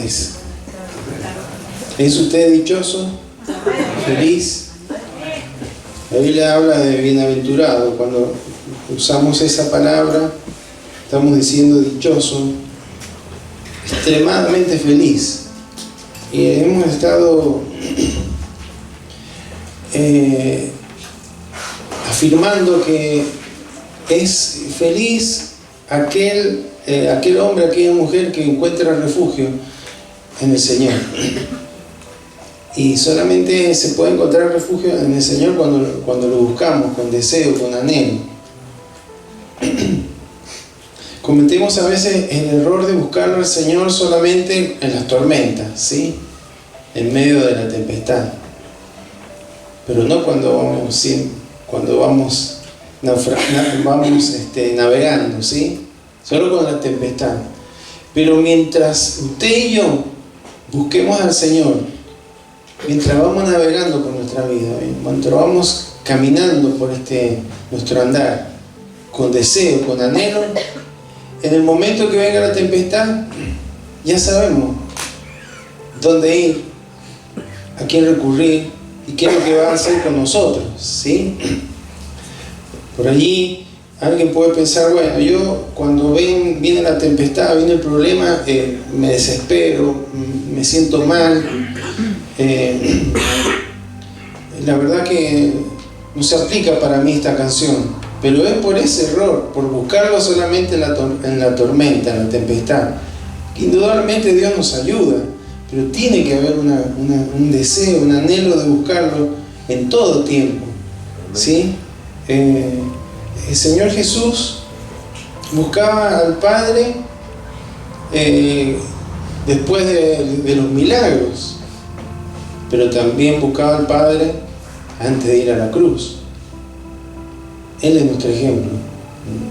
martes. ¿Es usted dichoso? ¿Feliz? La Biblia habla de bienaventurado. Cuando usamos esa palabra, estamos diciendo dichoso, extremadamente feliz. Y hemos estado afirmando que es feliz aquel hombre, aquella mujer que encuentra refugio en el Señor. Y solamente se puede encontrar refugio en el Señor cuando lo buscamos con deseo, con anhelo. Cometemos a veces el error de buscarlo al Señor solamente en las tormentas, ¿sí? En medio de la tempestad. Pero no cuando vamos navegando, ¿sí? Solo con la tempestad. Pero mientras usted y yo busquemos al Señor, mientras vamos navegando por nuestra vida, mientras vamos caminando por nuestro andar, con deseo, con anhelo, en el momento que venga la tempestad, ya sabemos dónde ir, a quién recurrir y qué es lo que va a hacer con nosotros, ¿sí? Por allí alguien puede pensar, bueno, yo cuando viene la tempestad, viene el problema, me desespero, me siento mal. La verdad que no se aplica para mí esta canción, pero es por ese error, por buscarlo solamente en la tormenta, en la tempestad. Indudablemente Dios nos ayuda, pero tiene que haber un deseo, un anhelo de buscarlo en todo tiempo, ¿sí? El Señor Jesús buscaba al Padre después de los milagros, pero también buscaba al Padre antes de ir a la cruz. Él es nuestro ejemplo.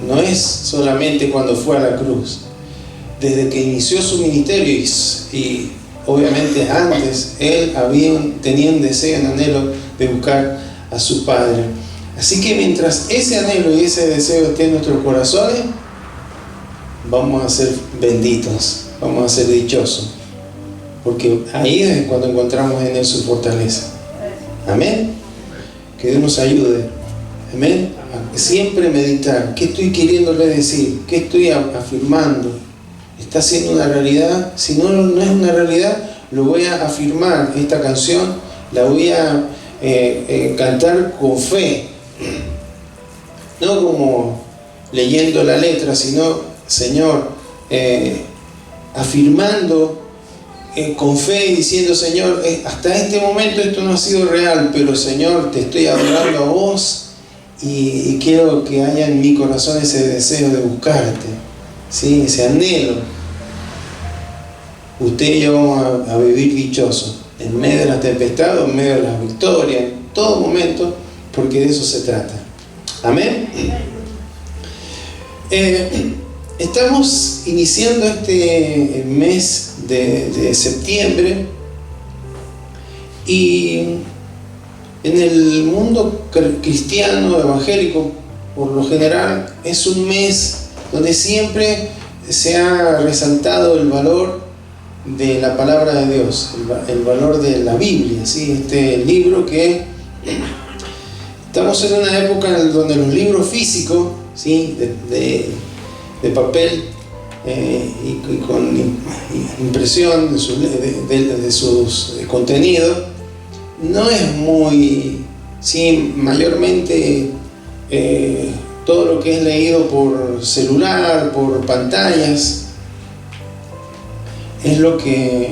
No es solamente cuando fue a la cruz. Desde que inició su ministerio y obviamente antes, Él tenía un deseo, un anhelo de buscar a su Padre. Así que mientras ese anhelo y ese deseo esté en nuestros corazones, vamos a ser benditos, vamos a ser dichosos. Porque ahí es cuando encontramos en Él su fortaleza. Amén. Que Dios nos ayude. Amén. A siempre meditar. ¿Qué estoy queriéndole decir? ¿Qué estoy afirmando? ¿Está siendo una realidad? Si no es una realidad, lo voy a afirmar. Esta canción la voy a cantar con fe. No como leyendo la letra, sino, Señor, afirmando con fe y diciendo, Señor, hasta este momento esto no ha sido real, pero Señor, te estoy adorando a vos y quiero que haya en mi corazón ese deseo de buscarte, ¿sí? Ese anhelo. Usted y yo vamos a vivir dichosos en medio de la tempestad o en medio de las victorias, en todo momento, porque de eso se trata. Amén. Estamos iniciando este mes de septiembre y en el mundo cristiano, evangélico, por lo general, es un mes donde siempre se ha resaltado el valor de la palabra de Dios, el valor de la Biblia, ¿sí? Este libro que estamos en una época en donde los libros físicos, ¿sí? de papel y con impresión de sus contenidos, no es muy, ¿sí? Mayormente todo lo que es leído por celular, por pantallas, es lo que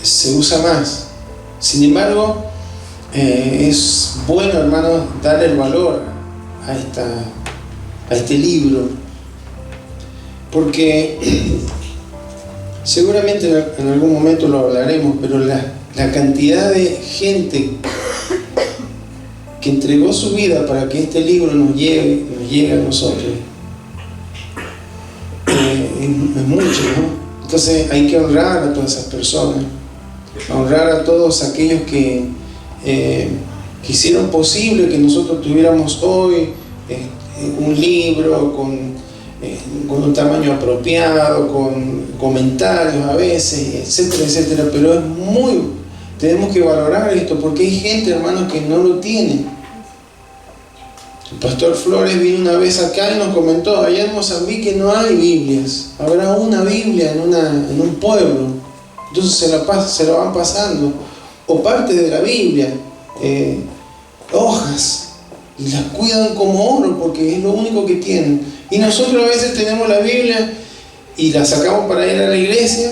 se usa más. Sin embargo, es bueno, hermanos, darle el valor a este libro, porque seguramente en algún momento lo hablaremos, pero la cantidad de gente que entregó su vida para que este libro nos llegue a nosotros es mucho, ¿no? Entonces hay que honrar a todas esas personas, honrar a todos aquellos que hicieron posible que nosotros tuviéramos hoy un libro con con un tamaño apropiado, con comentarios a veces, etcétera, etcétera, pero tenemos que valorar esto, porque hay gente, hermanos, que no lo tiene. El pastor Flores vino una vez acá y nos comentó: allá en Mozambique no hay Biblias, habrá una Biblia en un pueblo, entonces se la van pasando, o parte de la Biblia, hojas, y las cuidan como oro porque es lo único que tienen. Y nosotros a veces tenemos la Biblia y la sacamos para ir a la iglesia,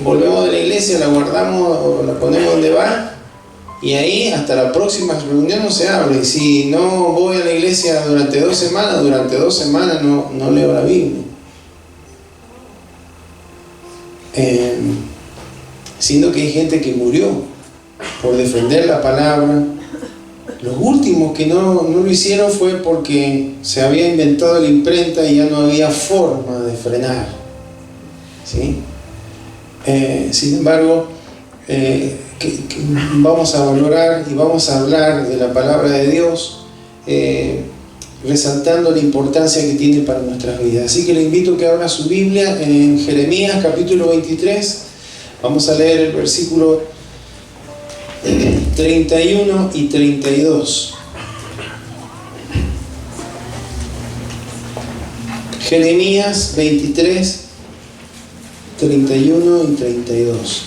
volvemos de la iglesia, la guardamos o la ponemos donde va, y ahí hasta la próxima reunión no se habla. Y si no voy a la iglesia durante 2 semanas no leo la Biblia. Siendo que hay gente que murió por defender la palabra. Los últimos que no lo hicieron fue porque se había inventado la imprenta y ya no había forma de frenar, ¿sí? Sin embargo, vamos a valorar y vamos a hablar de la palabra de Dios, resaltando la importancia que tiene para nuestras vidas. Así que le invito a que abra su Biblia en Jeremías capítulo 23. Vamos a leer el versículo 31 y 32. Jeremías 23, 31 y 32.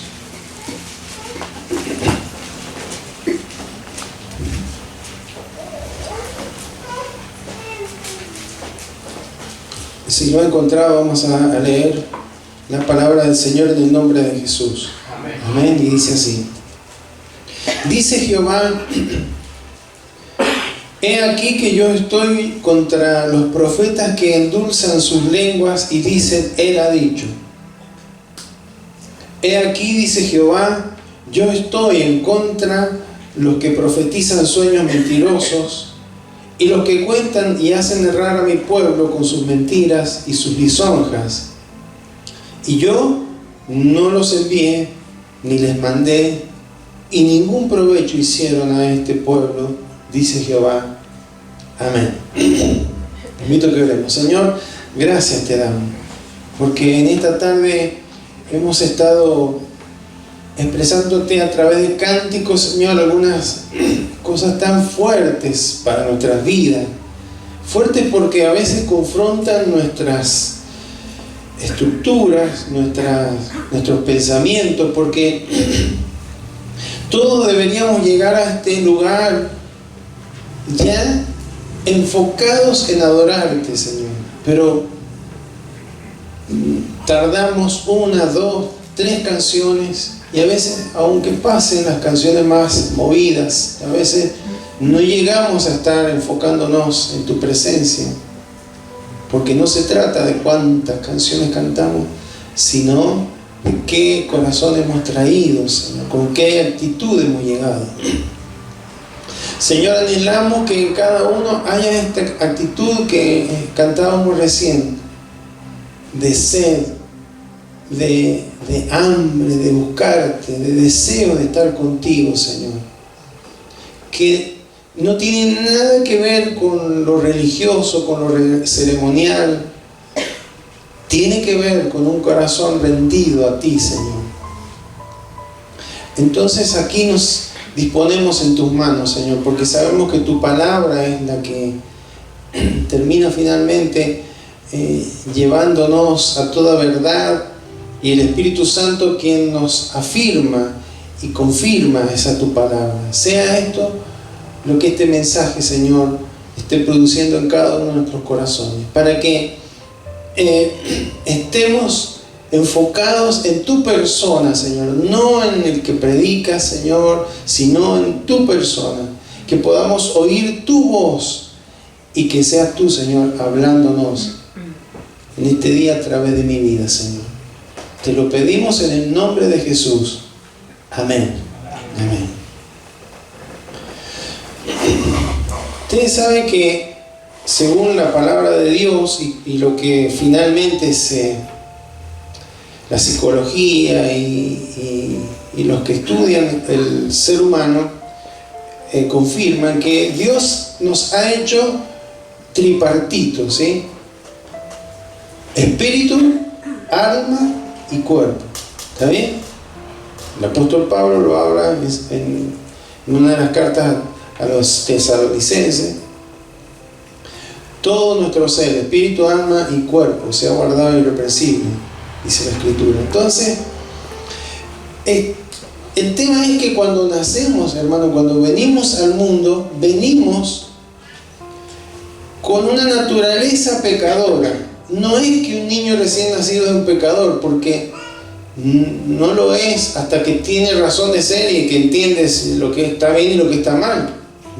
Si lo ha encontrado, vamos a leer la palabra del Señor en el nombre de Jesús. Amén. Y dice así: dice Jehová: he aquí que yo estoy contra los profetas que endulzan sus lenguas y dicen: él ha dicho. He aquí, dice Jehová, yo estoy en contra los que profetizan sueños mentirosos y los que cuentan y hacen errar a mi pueblo con sus mentiras y sus lisonjas. Y yo no los envié ni les mandé, y ningún provecho hicieron a este pueblo, dice Jehová. Amén. Invito a que oremos. Señor, gracias te damos, porque en esta tarde hemos estado expresándote a través de cánticos, Señor, algunas cosas tan fuertes para nuestras vidas. Fuertes porque a veces confrontan nuestras estructuras, nuestros pensamientos, porque todos deberíamos llegar a este lugar ya enfocados en adorarte, Señor. Pero tardamos 1, 2, 3 canciones, y a veces, aunque pasen las canciones más movidas, a veces no llegamos a estar enfocándonos en tu presencia, porque no se trata de cuántas canciones cantamos, sino de qué corazón hemos traído, Señor, con qué actitud hemos llegado. Señor, anhelamos que en cada uno haya esta actitud que cantábamos recién, de sed, de hambre, de buscarte, de deseo de estar contigo, Señor, que no tiene nada que ver con lo religioso, con lo ceremonial. Tiene que ver con un corazón rendido a ti, Señor. Entonces aquí nos disponemos en tus manos, Señor, porque sabemos que tu palabra es la que termina finalmente llevándonos a toda verdad, y el Espíritu Santo quien nos afirma y confirma esa tu palabra. Sea esto lo que este mensaje, Señor, esté produciendo en cada uno de nuestros corazones, para que estemos enfocados en tu persona, Señor, no en el que predicas, Señor, sino en tu persona, que podamos oír tu voz y que seas tú, Señor, hablándonos en este día a través de mi vida, Señor. Te lo pedimos en el nombre de Jesús. Amén. Amén. Ustedes saben que según la palabra de Dios y lo que finalmente la psicología y los que estudian el ser humano confirman que Dios nos ha hecho tripartito, ¿sí? Espíritu, alma y cuerpo. ¿Está bien? El apóstol Pablo lo habla en una de las cartas a los tesalonicenses. Todo nuestro ser, espíritu, alma y cuerpo, sea guardado irreprensible, dice la Escritura. Entonces, el tema es que cuando nacemos, hermano, cuando venimos al mundo, venimos con una naturaleza pecadora. No es que un niño recién nacido es un pecador, porque no lo es hasta que tiene razón de ser y que entiendes lo que está bien y lo que está mal.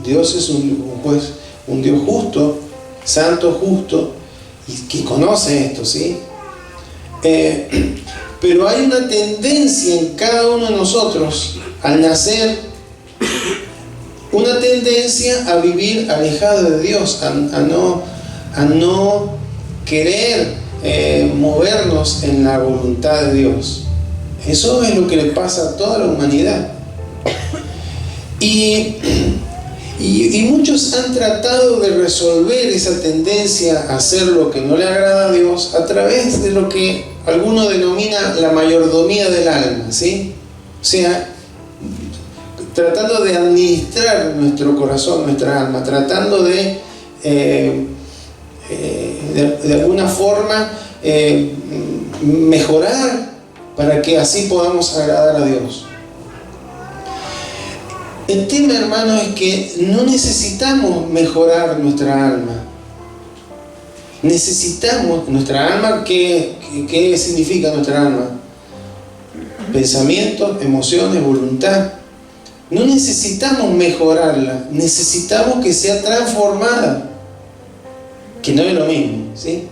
Dios es un Dios justo, santo, justo, y que conoce esto, ¿sí? Pero hay una tendencia en cada uno de nosotros al nacer, una tendencia a vivir alejado de Dios, a no querer movernos en la voluntad de Dios. Eso es lo que le pasa a toda la humanidad. Y muchos han tratado de resolver esa tendencia a hacer lo que no le agrada a Dios a través de lo que alguno denomina la mayordomía del alma, ¿sí? O sea, tratando de administrar nuestro corazón, nuestra alma, tratando de alguna forma mejorar para que así podamos agradar a Dios. El tema, hermano, es que no necesitamos mejorar nuestra alma. Necesitamos nuestra alma. ¿Qué significa nuestra alma? Pensamientos, emociones, voluntad. No necesitamos mejorarla, necesitamos que sea transformada, que no es lo mismo, ¿sí?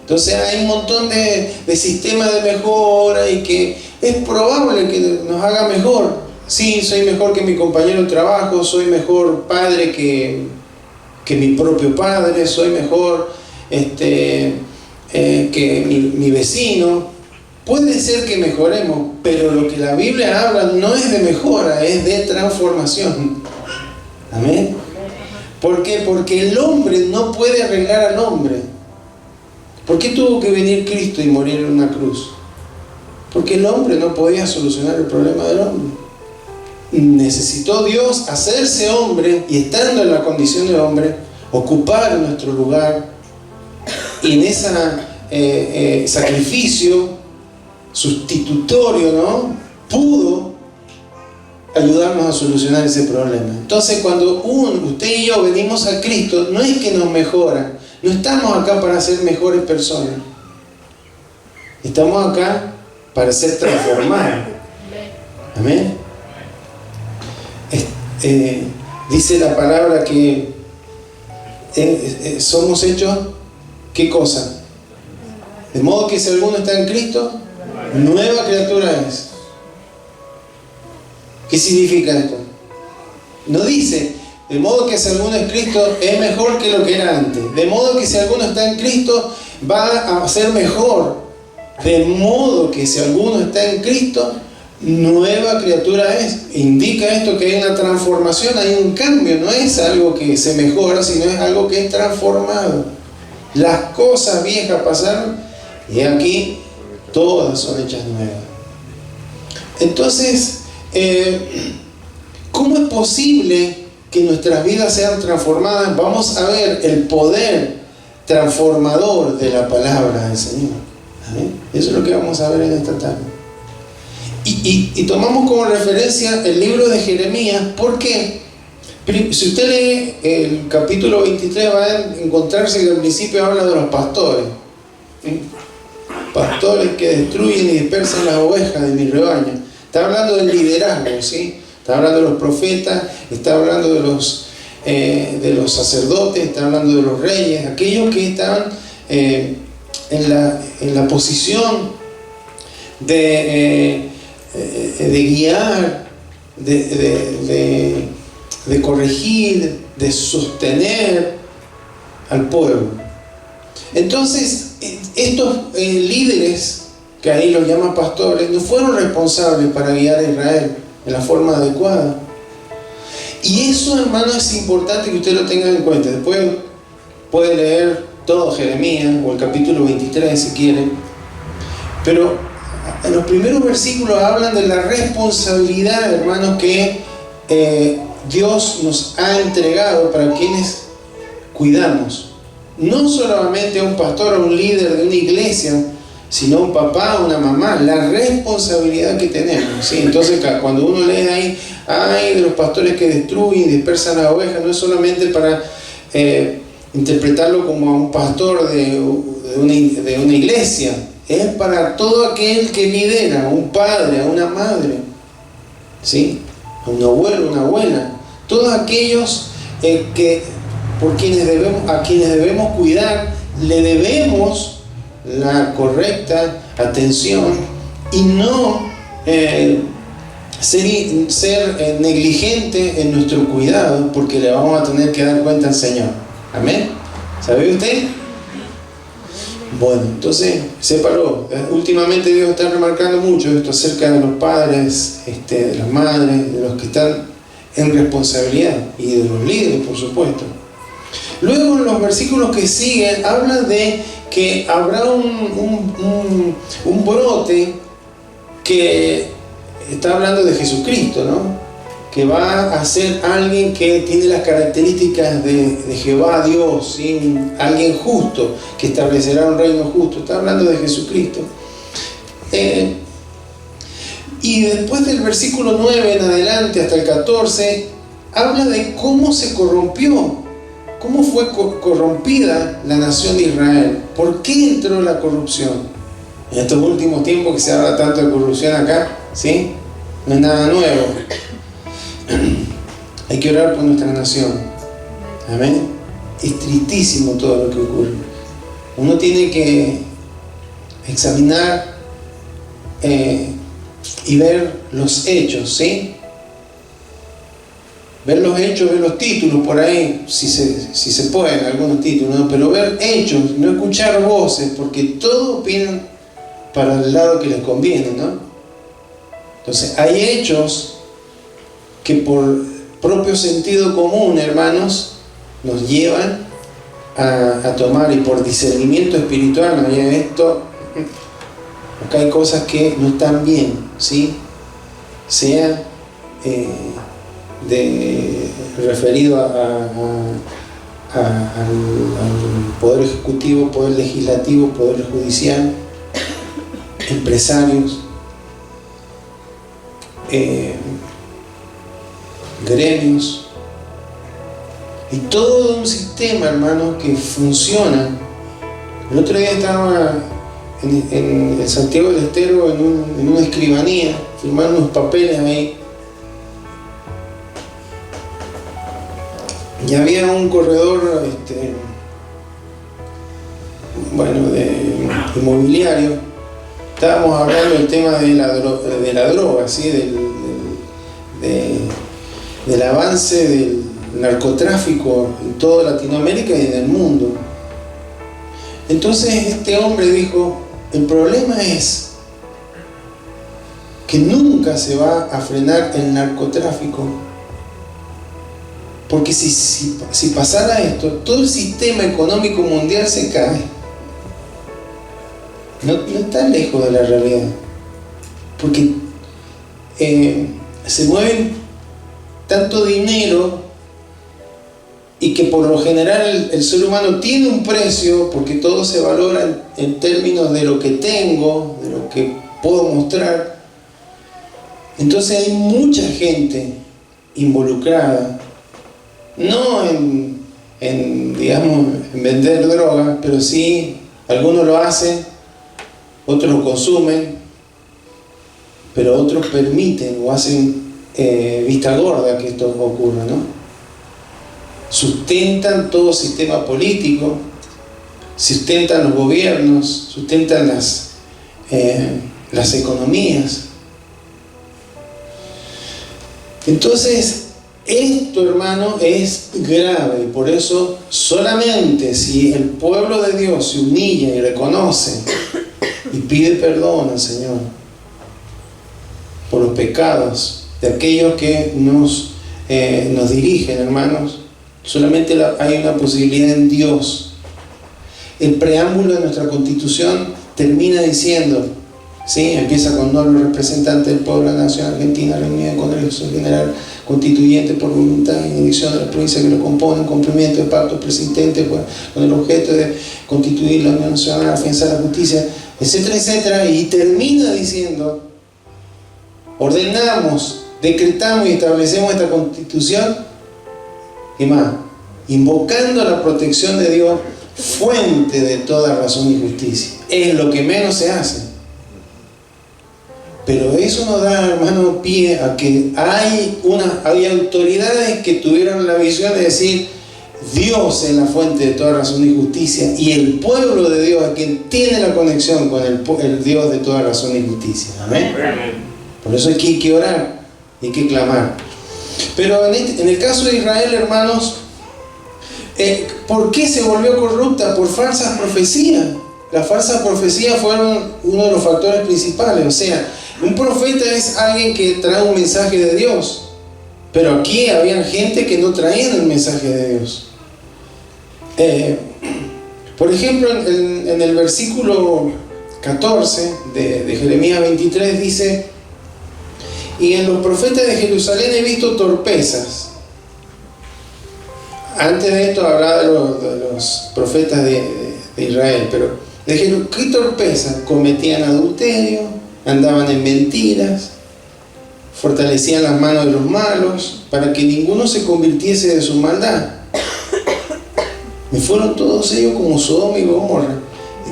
Entonces hay un montón de sistemas de mejora y que es probable que nos haga mejor. Sí, soy mejor que mi compañero de trabajo, soy mejor padre que mi propio padre, soy mejor que mi vecino. Puede ser que mejoremos, pero lo que la Biblia habla no es de mejora, es de transformación. ¿Amén? ¿Por qué? Porque el hombre no puede arreglar al hombre. ¿Por qué tuvo que venir Cristo y morir en una cruz? Porque el hombre no podía solucionar el problema del hombre. Necesitó Dios hacerse hombre y, estando en la condición de hombre, ocupar nuestro lugar, y en ese sacrificio sustitutorio, ¿no?, pudo ayudarnos a solucionar ese problema. Entonces, cuando usted y yo venimos a Cristo, no es que nos mejora, no estamos acá para ser mejores personas, estamos acá para ser transformados. Amén. Dice la palabra que somos hechos, ¿qué cosa? De modo que si alguno está en Cristo, nueva criatura es. ¿Qué significa esto? No dice, de modo que si alguno es Cristo, es mejor que lo que era antes. De modo que si alguno está en Cristo, va a ser mejor. De modo que si alguno está en Cristo, nueva criatura es. Indica esto que hay una transformación, hay un cambio. No es algo que se mejora, sino es algo que es transformado. Las cosas viejas pasaron y aquí todas son hechas nuevas. Entonces, ¿cómo es posible que nuestras vidas sean transformadas? Vamos a ver el poder transformador de la palabra del Señor. ¿Amén? Eso es lo que vamos a ver en esta tarde. Y tomamos como referencia el libro de Jeremías. ¿Por qué? Si usted lee el capítulo 23, va a encontrarse que al principio habla de los pastores, ¿sí? Pastores que destruyen y dispersan las ovejas de mi rebaño. Está hablando del liderazgo, ¿sí? Está hablando de los profetas, está hablando de los sacerdotes, está hablando de los reyes, aquellos que están en la posición de guiar, de corregir, de sostener al pueblo. Entonces, estos líderes, que ahí los llaman pastores, no fueron responsables para guiar a Israel en la forma adecuada. Y eso, hermano, es importante que usted lo tenga en cuenta. Después puede leer todo Jeremías, o el capítulo 23 si quieren, pero en los primeros versículos hablan de la responsabilidad, hermanos, que Dios nos ha entregado para quienes cuidamos. No solamente a un pastor o un líder de una iglesia, sino a un papá o una mamá, la responsabilidad que tenemos, ¿sí? Entonces, cuando uno lee ahí, ay, de los pastores que destruyen, dispersan las ovejas, no es solamente para interpretarlo como a un pastor de una iglesia, es para todo aquel que lidera, a un padre, a una madre, ¿sí? A un abuelo, una abuela, todos aquellos a quienes debemos cuidar, le debemos la correcta atención y no ser negligente en nuestro cuidado, porque le vamos a tener que dar cuenta al Señor. Amén. ¿Sabe usted? Bueno, entonces, sépalo. Últimamente Dios está remarcando mucho esto acerca de los padres, de las madres, de los que están en responsabilidad y de los líderes, por supuesto. Luego, en los versículos que siguen, habla de que habrá un brote que está hablando de Jesucristo, ¿no? Que va a ser alguien que tiene las características de Jehová Dios, ¿sí? Alguien justo, que establecerá un reino justo. Está hablando de Jesucristo. Y después del versículo 9 en adelante hasta el 14, habla de cómo se corrompió, cómo fue corrompida la nación de Israel. ¿Por qué entró la corrupción? En estos últimos tiempos que se habla tanto de corrupción acá, ¿sí? No es nada nuevo. Hay que orar por nuestra nación. Amén. Es tristísimo todo lo que ocurre. Uno tiene que examinar y ver los hechos, ¿sí? Ver los hechos, ver los títulos por ahí, si se pueden, algunos títulos, ¿no? Pero ver hechos, no escuchar voces, porque todos opinan para el lado que les conviene, ¿no? Entonces, hay hechos que por propio sentido común, hermanos, nos llevan a tomar, y por discernimiento espiritual, ¿no? Esto, acá hay cosas que no están bien, ¿sí? Sea referido al Poder Ejecutivo, Poder Legislativo, Poder Judicial, empresarios, gremios, y todo un sistema, hermanos, que funciona. El otro día estaba en Santiago del Estero en una escribanía, firmando unos papeles ahí, y había un corredor de inmobiliario. Estábamos hablando del tema de la droga, ¿sí? Del avance del narcotráfico en toda Latinoamérica y en el mundo. Entonces este hombre dijo: el problema es que nunca se va a frenar el narcotráfico, porque si pasara esto, todo el sistema económico mundial se cae. No está lejos de la realidad, porque se mueven tanto dinero, y que por lo general el ser humano tiene un precio, porque todo se valora en términos de lo que tengo, de lo que puedo mostrar. Entonces hay mucha gente involucrada, no en vender drogas, pero sí, algunos lo hacen, otros lo consumen, pero otros permiten o hacen vista gorda que esto ocurra, ¿no? Sustentan todo sistema político, sustentan los gobiernos, sustentan las economías. Entonces, esto, hermano, es grave, y por eso solamente si el pueblo de Dios se humilla y reconoce y pide perdón al Señor por los pecados de aquellos que nos dirigen, hermanos, solamente hay una posibilidad en Dios. el preámbulo de nuestra Constitución termina diciendo, ¿sí? Empieza con los representantes del pueblo de la nación argentina reunido en Congreso General Constituyente por voluntad y dirección de las provincias que lo componen, cumplimiento de pactos preexistentes con el objeto de constituir la Unión Nacional, afianzar la justicia, etcétera, etcétera, y termina diciendo, ordenamos, decretamos y establecemos esta Constitución, y más, invocando la protección de Dios, fuente de toda razón y justicia. Es lo que menos se hace. Pero eso nos da, hermano, pie a que hay autoridades que tuvieron la visión de decir, Dios es la fuente de toda razón y justicia, y el pueblo de Dios es quien tiene la conexión con el Dios de toda razón y justicia. Amén. Por eso aquí hay que orar, hay que clamar. Pero en el caso de Israel, hermanos, ¿por qué se volvió corrupta? Por falsas profecías. Las falsas profecías fueron uno de los factores principales. O sea, un profeta es alguien que trae un mensaje de Dios, pero aquí había gente que no traían el mensaje de Dios. Por ejemplo, en el versículo 14 de Jeremías 23 dice, y en los profetas de Jerusalén he visto torpezas. Antes de esto hablaba de los profetas de Israel, pero ¿qué torpezas? Cometían adulterio, andaban en mentiras, fortalecían las manos de los malos, para que ninguno se convirtiese de su maldad. Me fueron todos ellos como Sodoma y Gomorra.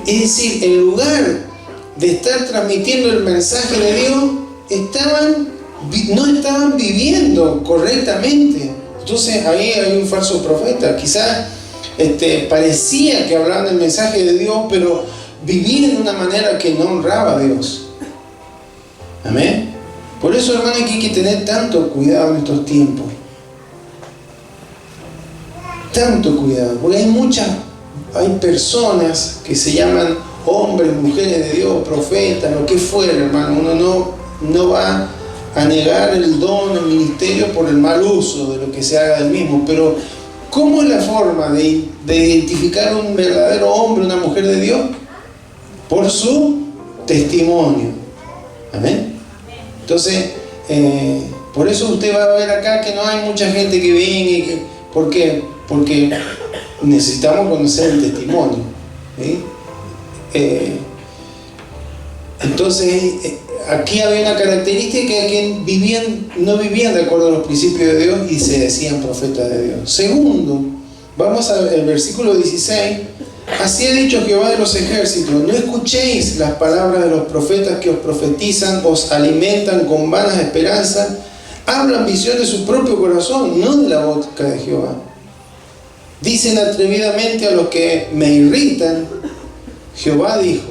Es decir, en lugar de estar transmitiendo el mensaje de Dios, no estaban viviendo correctamente. Entonces ahí hay un falso profeta. Quizás parecía que hablaban del mensaje de Dios, pero vivían de una manera que no honraba a Dios. Amén. Por eso, hermano, aquí hay que tener tanto cuidado en estos tiempos. Tanto cuidado, porque hay personas que se llaman hombres, mujeres de Dios, profetas, lo que fuera, hermano. Uno no va a negar el don, el ministerio por el mal uso de lo que se haga del mismo, pero ¿cómo es la forma de identificar un verdadero hombre, una mujer de Dios? Por su testimonio. Amén. Entonces, por eso usted va a ver acá que no hay mucha gente que viene. ¿Por qué? Porque necesitamos conocer el testimonio. ¿Sí? Entonces, aquí había una característica que no vivían de acuerdo a los principios de Dios y se decían profetas de Dios. Segundo, vamos al versículo 16. Así ha dicho Jehová de los ejércitos: no escuchéis las palabras de los profetas que os profetizan, os alimentan con vanas esperanzas, hablan visión de su propio corazón, no de la boca de Jehová. Dicen atrevidamente a los que me irritan: Jehová dijo,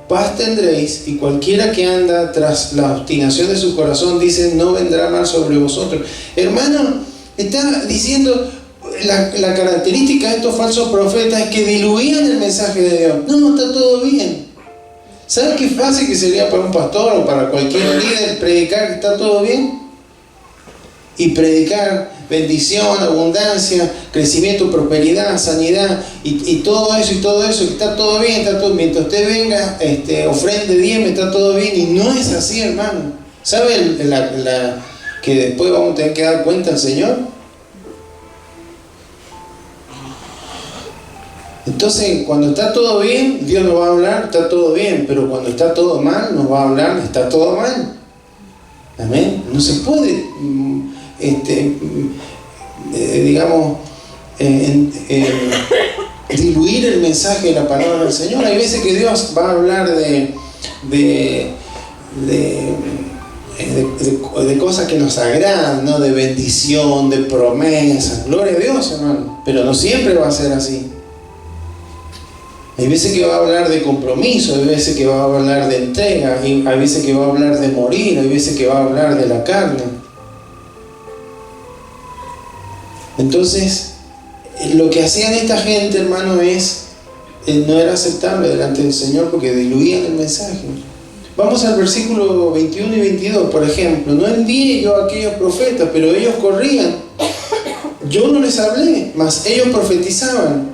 paz tendréis, y cualquiera que anda tras la obstinación de su corazón, dice, no vendrá mal sobre vosotros. Hermano, está diciendo la característica de estos falsos profetas es que diluían el mensaje de Dios. No, está todo bien. ¿Sabe qué fácil que sería para un pastor o para cualquier líder predicar que está todo bien? Y predicar bendición, abundancia, crecimiento, prosperidad, sanidad y todo eso, que está todo bien, está todo, mientras usted venga, ofrende diezmo, está todo bien. Y no es así, hermano. ¿Sabe que después vamos a tener que dar cuenta al Señor? Entonces, cuando está todo bien, Dios nos va a hablar, está todo bien, pero cuando está todo mal, nos va a hablar, está todo mal. Amén. No se puede, diluir el mensaje de la palabra del Señor. Hay veces que Dios va a hablar de cosas que nos agradan, ¿no? De bendición, de promesas. Gloria a Dios, hermano. Pero no siempre va a ser así. Hay veces que va a hablar de compromiso, hay veces que va a hablar de entrega, hay veces que va a hablar de morir, hay veces que va a hablar de la carne. Entonces, lo que hacían esta gente, hermano, no era aceptable delante del Señor porque diluían el mensaje. Vamos al versículo 21 y 22, por ejemplo. No envié yo a aquellos profetas, pero ellos corrían. Yo no les hablé, mas ellos profetizaban.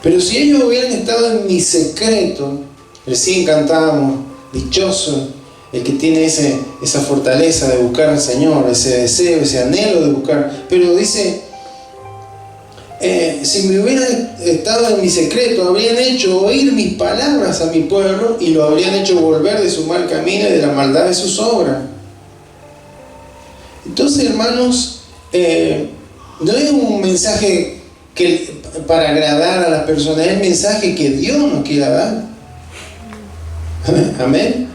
Pero si ellos hubieran estado en mi secreto, recién cantábamos, dichoso el que tiene esa fortaleza de buscar al Señor, ese deseo, ese anhelo de buscar. Pero dice, si me hubieran estado en mi secreto, habrían hecho oír mis palabras a mi pueblo y lo habrían hecho volver de su mal camino y de la maldad de sus obras. Entonces, hermanos, no es un mensaje para agradar a las personas, es el mensaje que Dios nos quiere dar. Amén.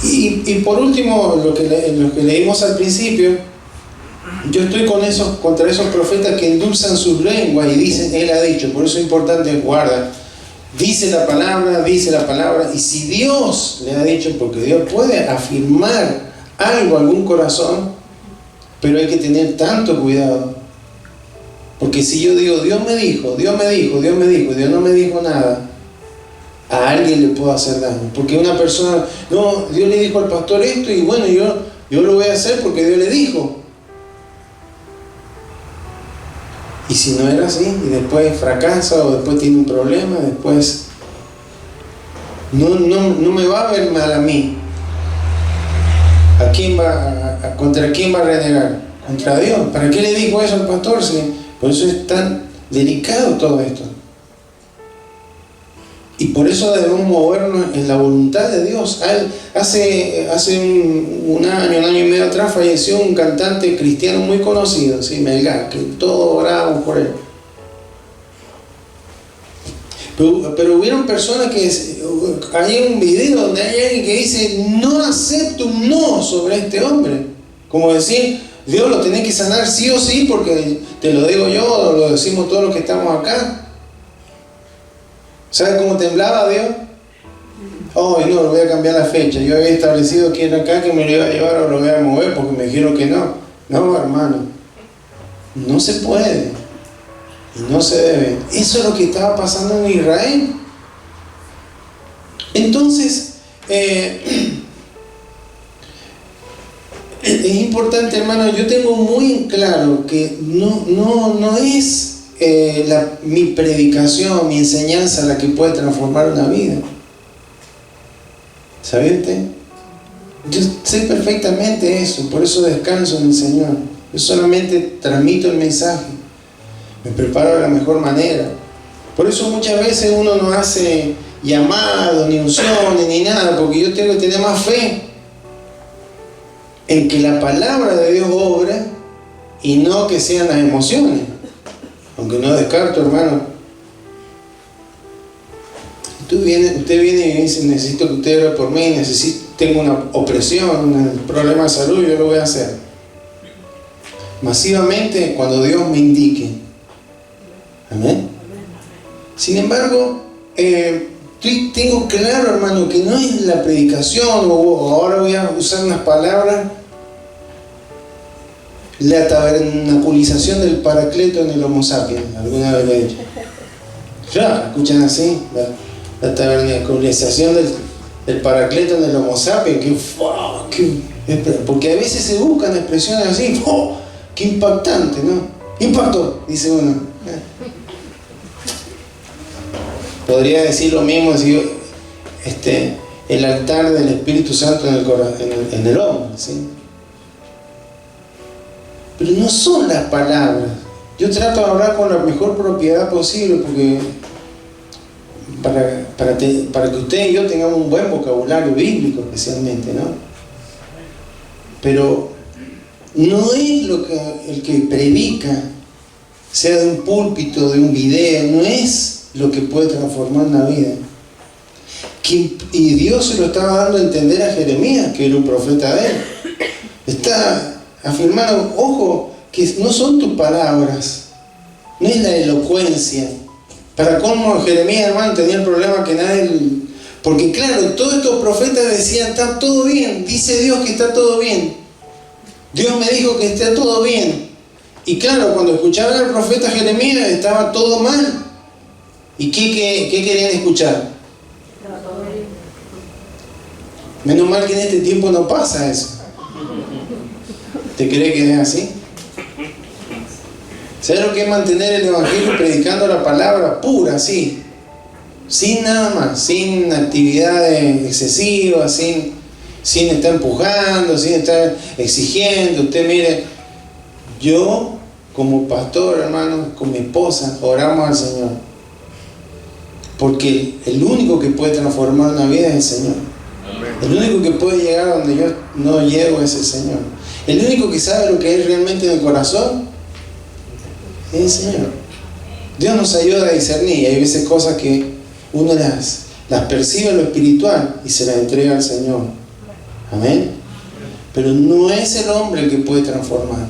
Y por último, lo que leímos al principio, yo estoy contra esos profetas que endulzan sus lenguas y dicen, Él ha dicho. Por eso es importante, guarda, dice la palabra, y si Dios le ha dicho, porque Dios puede afirmar algo a algún corazón, pero hay que tener tanto cuidado, porque si yo digo, Dios me dijo, y Dios no me dijo nada, a alguien le puedo hacer daño. Porque una persona, no, Dios le dijo al pastor esto y bueno, yo lo voy a hacer porque Dios le dijo. Y si no era así, y después fracasa o después tiene un problema, después no me va a ver mal a mí. ¿Contra quién va a renegar? Contra Dios. ¿Para qué le dijo eso al pastor? Sí, por eso es tan delicado todo esto. Y por eso debemos movernos en la voluntad de Dios. Hace un año y medio atrás falleció un cantante cristiano muy conocido, ¿sí? Melgar, que todos orábamos por él. Pero hubieron personas que... Hay un video donde hay alguien que dice, no acepto un no sobre este hombre. Como decir, Dios lo tenés que sanar sí o sí, porque te lo digo yo, lo decimos todos los que estamos acá. ¿Sabe cómo temblaba Dios? Oh, no, lo voy a cambiar la fecha. Yo había establecido que era acá, que me lo iba a llevar o lo voy a mover porque me dijeron que no. No, hermano. No se puede. Y no se debe. Eso es lo que estaba pasando en Israel. Entonces, es importante, hermano, yo tengo muy en claro que no es mi predicación, mi enseñanza la que puede transformar una vida. ¿Sabe usted? Yo sé perfectamente eso, por eso descanso en el Señor. Yo solamente transmito el mensaje, me preparo de la mejor manera. Por eso muchas veces uno no hace llamados, ni unciones, ni nada, porque yo tengo que tener más fe en que la palabra de Dios obra y no que sean las emociones. Aunque no descarto, hermano. Usted viene y dice, necesito que usted ore por mí, tengo una opresión, un problema de salud, yo lo voy a hacer. Masivamente cuando Dios me indique. Amén. Sin embargo, tengo claro, hermano, que no es la predicación, o ahora voy a usar unas palabras, la tabernaculización del Paracleto en el Homo sapiens. Alguna vez lo he dicho. Ya, escuchan así, la tabernaculización del Paracleto en el Homo sapiens. Porque a veces se buscan expresiones así, qué impactante, ¿no? Impactó, dice uno. Podría decir lo mismo si el altar del Espíritu Santo en el hombre, ¿sí? Pero no son las palabras. Yo trato de hablar con la mejor propiedad posible, porque para que usted y yo tengamos un buen vocabulario bíblico, especialmente, ¿no? Pero no es el que predica, sea de un púlpito, de un video, no es lo que puede transformar una vida. Y Dios se lo estaba dando a entender a Jeremías, que era un profeta de él. Está afirmando, ojo, que no son tus palabras, no es la elocuencia. Para cómo Jeremías, hermano, tenía el problema que nadie... Porque claro, todos estos profetas decían, está todo bien, dice Dios que está todo bien. Dios me dijo que está todo bien. Y claro, cuando escuchaban al profeta Jeremías, estaba todo mal. ¿Y qué querían escuchar? Menos mal que en este tiempo no pasa eso. ¿Te cree que es así? ¿Sabes lo que es mantener el Evangelio predicando la palabra pura, así? Sin nada más, sin actividades excesivas, sin estar empujando, sin estar exigiendo. Usted mire, yo como pastor, hermano, con mi esposa, oramos al Señor. Porque el único que puede transformar una vida es el Señor. El único que puede llegar a donde yo no llego es el Señor. El único que sabe lo que es realmente en el corazón es el Señor. Dios nos ayuda a discernir. Y hay veces cosas que uno las percibe en lo espiritual y se las entrega al Señor. Amén. Pero no es el hombre el que puede transformar.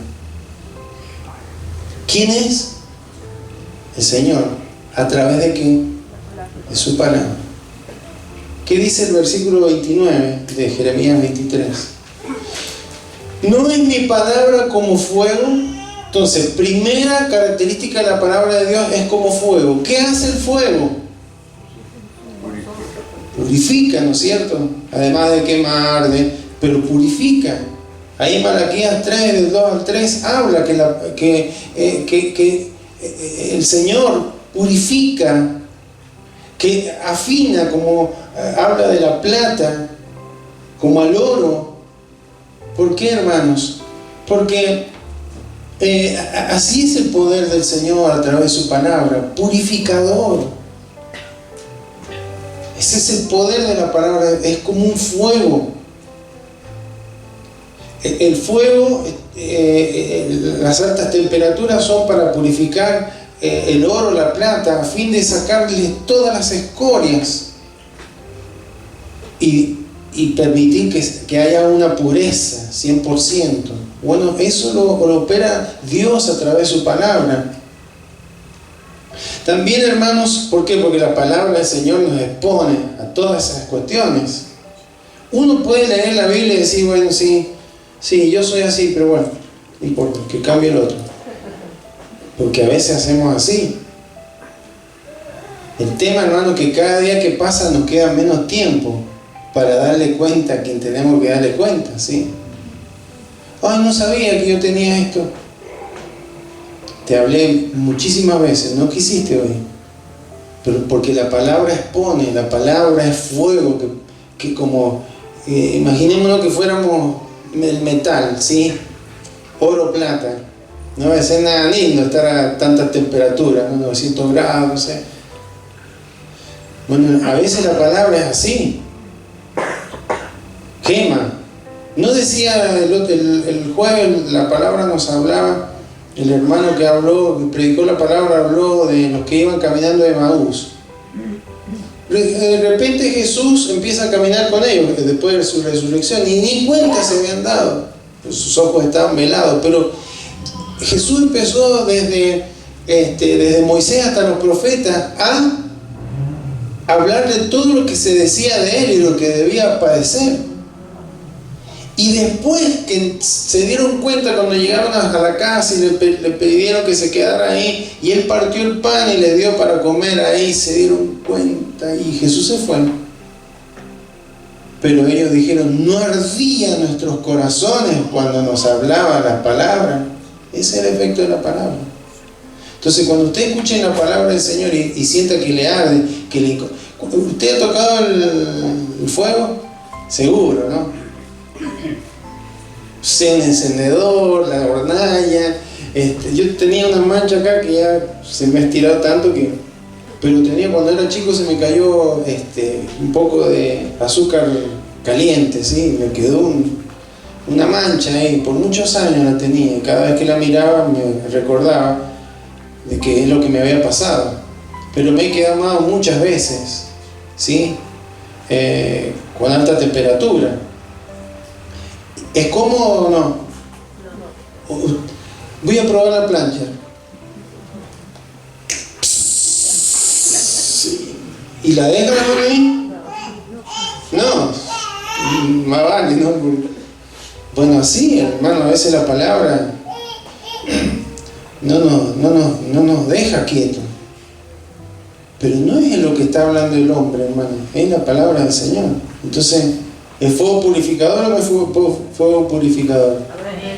¿Quién es? El Señor. ¿A través de qué? De su palabra. ¿Qué dice el versículo 29 de Jeremías 23? ¿No es mi palabra como fuego? Entonces, primera característica de la palabra de Dios es como fuego. ¿Qué hace el fuego? Purifica, ¿no es cierto? Además de quemar, pero purifica. Ahí en Malaquías 3, del 2 al 3, habla que el Señor purifica, que afina, como habla de la plata, como al oro. ¿Por qué, hermanos? Porque así es el poder del Señor a través de su palabra, purificador. Ese es el poder de la palabra, es como un fuego. El fuego, las altas temperaturas son para purificar el oro, la plata, a fin de sacarle todas las escorias y permitir que haya una pureza 100%. Bueno, eso lo opera Dios a través de su palabra. También, hermanos, ¿por qué? Porque la palabra del Señor nos expone a todas esas cuestiones. Uno puede leer la Biblia y decir, bueno, sí, yo soy así, pero bueno, no importa, que cambie el otro. Porque a veces hacemos así. El tema, hermano, que cada día que pasa nos queda menos tiempo para darle cuenta a quien tenemos que darle cuenta, ¿sí? Ay, no sabía que yo tenía esto. Te hablé muchísimas veces, no quisiste oír. Pero porque la palabra expone, la palabra es fuego, que como, imaginémonos que fuéramos el metal, ¿sí? Oro, plata. No va a ser nada lindo estar a tanta temperatura, ¿no? 900 grados, no sé. Bueno, a veces la palabra es así. Quema. No decía el jueves, la palabra nos hablaba, el hermano que habló, que predicó la palabra, habló de los que iban caminando de Emaús. De repente Jesús empieza a caminar con ellos después de su resurrección y ni cuenta se habían dado. Sus ojos estaban velados, pero Jesús empezó desde Moisés hasta los profetas a hablar de todo lo que se decía de él y lo que debía padecer. Y después que se dieron cuenta, cuando llegaron a la casa y le pidieron que se quedara ahí, y él partió el pan y le dio para comer ahí, se dieron cuenta y Jesús se fue. Pero ellos dijeron, ¿no ardían nuestros corazones cuando nos hablaba la palabra? Ese es el efecto de la palabra. Entonces, cuando usted escuche la palabra del Señor y sienta que le arde, ¿usted ha tocado el fuego? Seguro, ¿no? Sea un encendedor, la hornalla. Yo tenía una mancha acá que ya se me ha estirado tanto que... Pero cuando era chico se me cayó un poco de azúcar caliente, ¿sí? Me quedó una mancha ahí, por muchos años la tenía. Cada vez que la miraba me recordaba de que es lo que me había pasado. Pero me he quedado muchas veces, ¿sí? Con alta temperatura. ¿Es cómodo o no? Voy a probar la plancha. Sí. ¿Y la dejan ahí? No, más vale, ¿no? Bueno, así, hermano, a veces la palabra no nos deja quietos. Pero no es lo que está hablando el hombre, hermano, es la palabra del Señor. Entonces, ¿el fuego purificador o no es fuego purificador?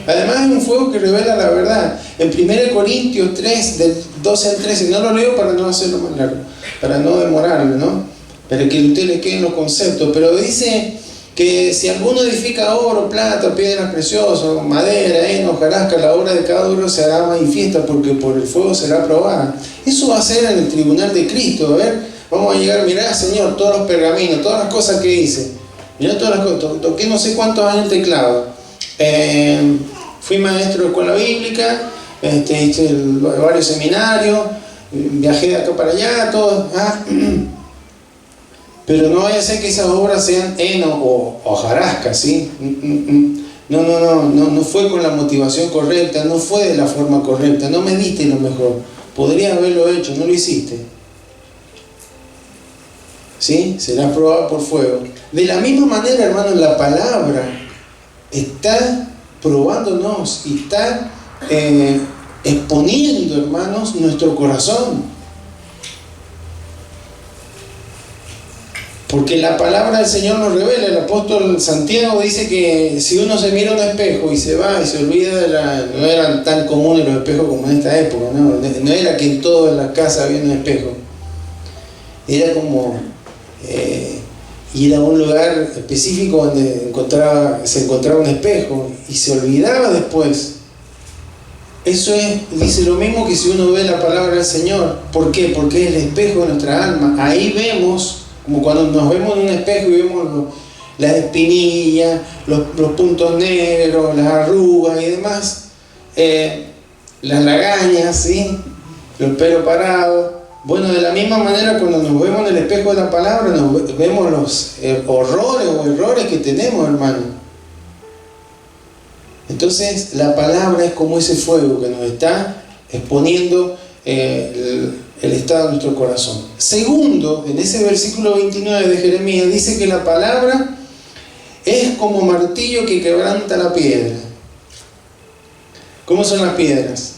Además es un fuego que revela la verdad. En 1 Corintios 3, del 12 al 13, no lo leo para no hacerlo más largo, para no demorarlo, ¿no? Para que a usted le queden los conceptos. Pero dice que si alguno edifica oro, plata, piedras preciosas, madera, heno, hojarasca, la obra de cada uno se hará manifiesta, porque por el fuego será probada. Eso va a ser en el tribunal de Cristo. A ver, vamos a llegar, mirá, Señor, todos los pergaminos, todas las cosas que hice. Mirá todas las cosas, toqué no sé cuántos años el teclado. Fui maestro de escuela bíblica, hice varios seminarios, viajé de acá para allá, todo. Pero no vaya a ser que esas obras sean heno o hojarasca, ¿sí? No fue con la motivación correcta, no fue de la forma correcta, no me diste lo mejor. Podrías haberlo hecho, no lo hiciste. ¿Sí? Serás probado por fuego. De la misma manera, hermanos, la palabra está probándonos y está exponiendo, hermanos, nuestro corazón. Porque la palabra del Señor nos revela. El apóstol Santiago dice que si uno se mira a un espejo y se va y se olvida no eran tan comunes los espejos como en esta época, no era que en todas las casas había un espejo. Era como ir a un lugar específico donde se encontraba un espejo y se olvidaba después. Eso dice lo mismo que si uno ve la palabra del Señor. ¿Por qué? Porque es el espejo de nuestra alma. Ahí vemos, como cuando nos vemos en un espejo y vemos las espinillas, los puntos negros, las arrugas y demás, las lagañas, ¿sí? El pelo parado. Bueno, de la misma manera, cuando nos vemos en el espejo de la palabra, nos vemos los horrores o errores que tenemos, hermano. Entonces, la palabra es como ese fuego que nos está exponiendo el estado de nuestro corazón. Segundo, en ese versículo 29 de Jeremías, dice que la palabra es como martillo que quebranta la piedra. ¿Cómo son las piedras?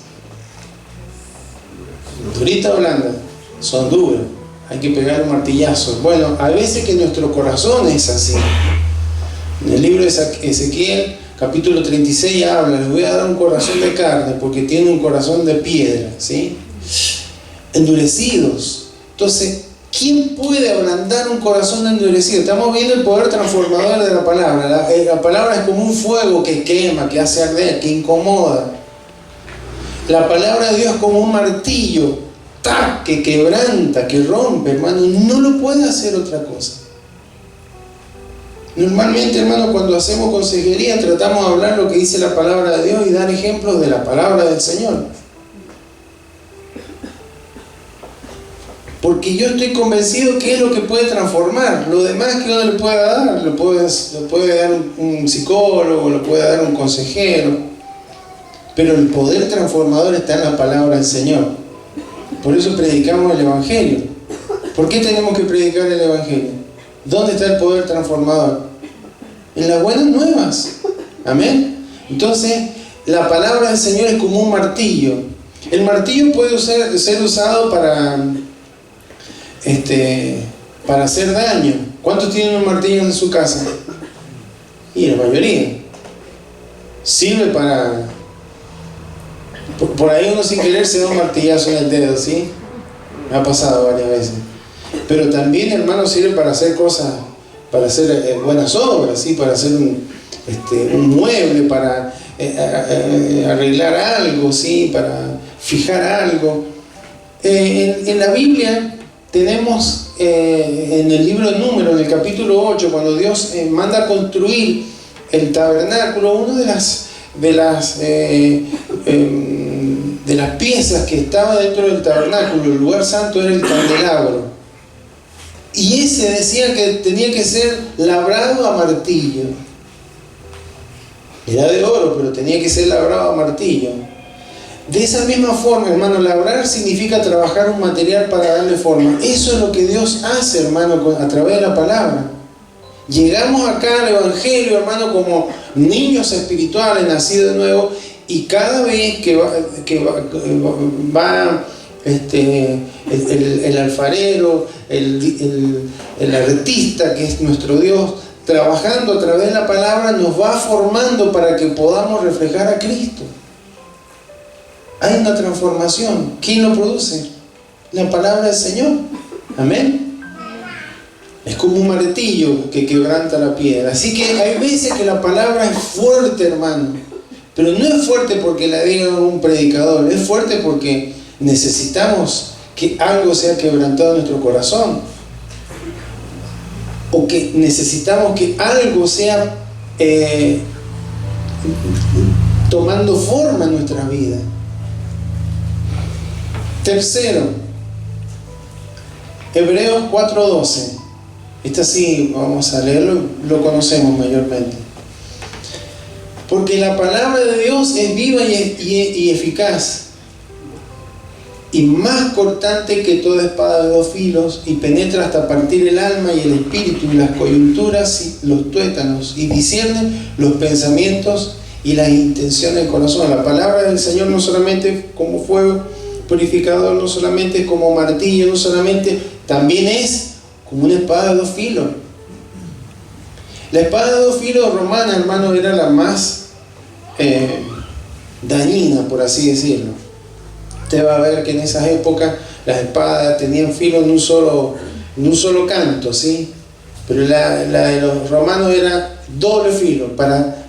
¿Durita o blanda? Son duras, hay que pegar un martillazo. Bueno, a veces que nuestro corazón es así. En el libro de Ezequiel, capítulo 36, habla: les voy a dar un corazón de carne porque tiene un corazón de piedra, ¿sí? Endurecidos. Entonces, ¿quién puede ablandar un corazón endurecido? Estamos viendo el poder transformador de la palabra. La palabra es como un fuego que quema, que hace arder, que incomoda. La palabra de Dios es como un martillo que quebranta, que rompe, hermano. No lo puede hacer otra cosa. Normalmente, hermano, cuando hacemos consejería tratamos de hablar lo que dice la palabra de Dios y dar ejemplos de la palabra del Señor. Porque yo estoy convencido que es lo que puede transformar. Lo demás que uno le pueda dar, lo puede dar un psicólogo, lo puede dar un consejero. Pero el poder transformador está en la palabra del Señor. Por eso predicamos el Evangelio. ¿Por qué tenemos que predicar el Evangelio? ¿Dónde está el poder transformador? En las buenas nuevas. Amén. Entonces, la palabra del Señor es como un martillo. El martillo puede ser usado para hacer daño. ¿Cuántos tienen un martillo en su casa? Y la mayoría. Sirve para... Por ahí uno sin querer se da un martillazo en el dedo, ¿sí? Me ha pasado varias veces. Pero también, hermano, sirve para hacer cosas, para hacer buenas obras, ¿sí? Para hacer un mueble, para arreglar algo, ¿sí? Para fijar algo. En la Biblia tenemos, en el libro de Números, en el capítulo 8, cuando Dios manda a construir el tabernáculo, una de las piezas que estaba dentro del tabernáculo, el lugar santo, era el candelabro. Y ese decía que tenía que ser labrado a martillo. Era de oro, pero tenía que ser labrado a martillo. De esa misma forma, hermano, labrar significa trabajar un material para darle forma. Eso es lo que Dios hace, hermano, a través de la palabra. Llegamos acá al Evangelio, hermano, como niños espirituales nacidos de nuevo, y cada vez que va el alfarero, el artista, que es nuestro Dios, trabajando a través de la palabra, nos va formando para que podamos reflejar a Cristo. Hay una transformación. ¿Quién lo produce? La palabra del Señor. Amén. Es como un martillo que quebranta la piedra. Así que hay veces que la palabra es fuerte, hermano. Pero no es fuerte porque la diga un predicador. Es fuerte porque necesitamos que algo sea quebrantado en nuestro corazón. O que necesitamos que algo sea tomando forma en nuestra vida. Tercero, Hebreos 4:12. Este sí, vamos a leerlo, lo conocemos mayormente. Porque la palabra de Dios es viva y eficaz, y más cortante que toda espada de dos filos, y penetra hasta partir el alma y el espíritu, y las coyunturas y los tuétanos, y discierne los pensamientos y las intenciones del corazón. La palabra del Señor no solamente como fuego purificador, no solamente es como martillo, no solamente, también es como una espada de dos filos. La espada de dos filos romana, hermano, era la más dañina, por así decirlo. Usted va a ver que en esas épocas las espadas tenían filo en un solo canto, ¿sí? Pero la de los romanos era doble filo para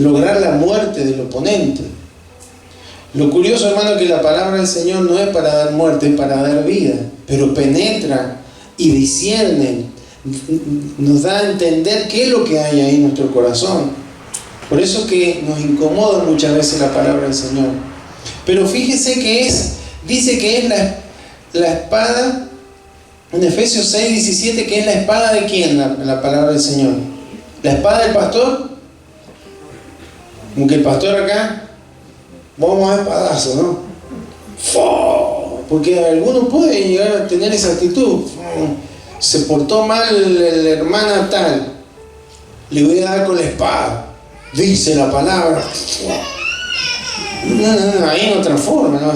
lograr la muerte del oponente. Lo curioso, hermano, es que la palabra del Señor no es para dar muerte, es para dar vida, pero penetra y discierne, nos da a entender qué es lo que hay ahí en nuestro corazón. Por eso que nos incomoda muchas veces la palabra del Señor. Pero fíjese que dice que es la espada, en Efesios 6:17, que es la espada de ¿quién? La palabra del Señor. ¿La espada del pastor? Como que el pastor acá, vamos a espadazo, ¿no? Porque alguno puede llegar a tener esa actitud. Se portó mal la hermana tal, le voy a dar con la espada, dice la palabra. No, ahí no transforma, no,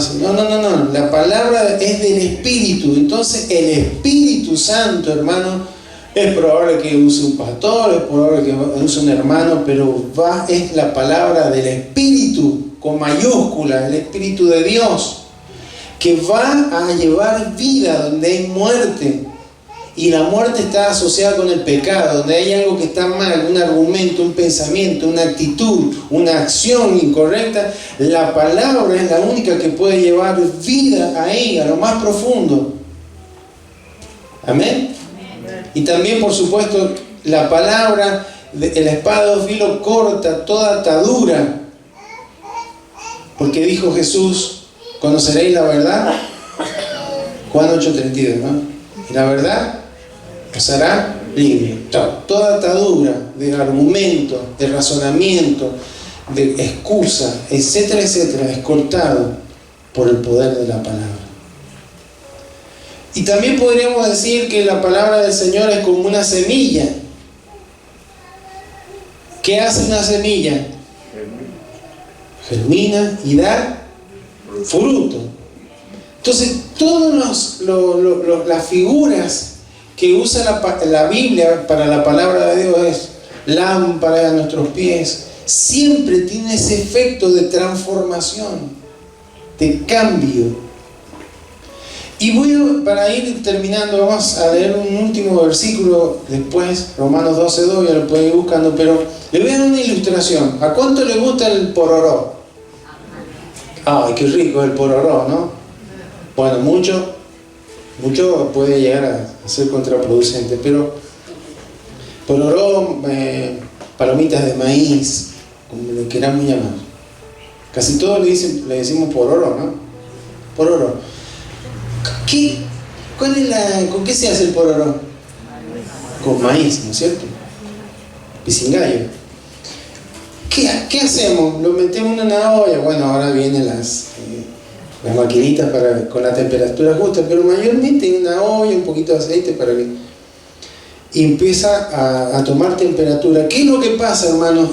la palabra es del Espíritu. Entonces el Espíritu Santo, hermano, es probable que use un pastor, es probable que use un hermano, pero es la palabra del Espíritu con mayúscula, el Espíritu de Dios, que va a llevar vida donde hay muerte. Y la muerte está asociada con el pecado, donde hay algo que está mal, un argumento, un pensamiento, una actitud, una acción incorrecta. La palabra es la única que puede llevar vida ahí, a lo más profundo. Amén. Y también, por supuesto, la palabra, la espada de dos filos corta toda atadura. Porque dijo Jesús, conoceréis la verdad. Juan 8:32, ¿no? Y la verdad os hará libre. Toda atadura de argumento, de razonamiento, de excusa, etcétera, etcétera, es cortado por el poder de la palabra. Y también podríamos decir que la palabra del Señor es como una semilla. ¿Qué hace una semilla? Germina y da fruto. Entonces, todas las figuras que usa la Biblia para la palabra de Dios es lámpara a nuestros pies, siempre tiene ese efecto de transformación, de cambio. Y para ir terminando, vamos a leer un último versículo después, Romanos 12:2, ya lo pueden ir buscando, pero le voy a dar una ilustración. ¿A cuánto le gusta el pororó? Ay, qué rico el pororó, ¿no? Bueno, mucho puede llegar a ser contraproducente, pero pororó, palomitas de maíz, como le queramos llamar. Casi todos le decimos pororó, ¿no? Pororó. ¿Con qué se hace el pororó? Con maíz, ¿no es cierto? Pisingallo. ¿Qué hacemos? Lo metemos en una olla. Bueno, ahora vienen las maquinitas con la temperatura justa, pero mayormente en una olla, un poquito de aceite para que empieza a tomar temperatura. ¿Qué es lo que pasa, hermanos,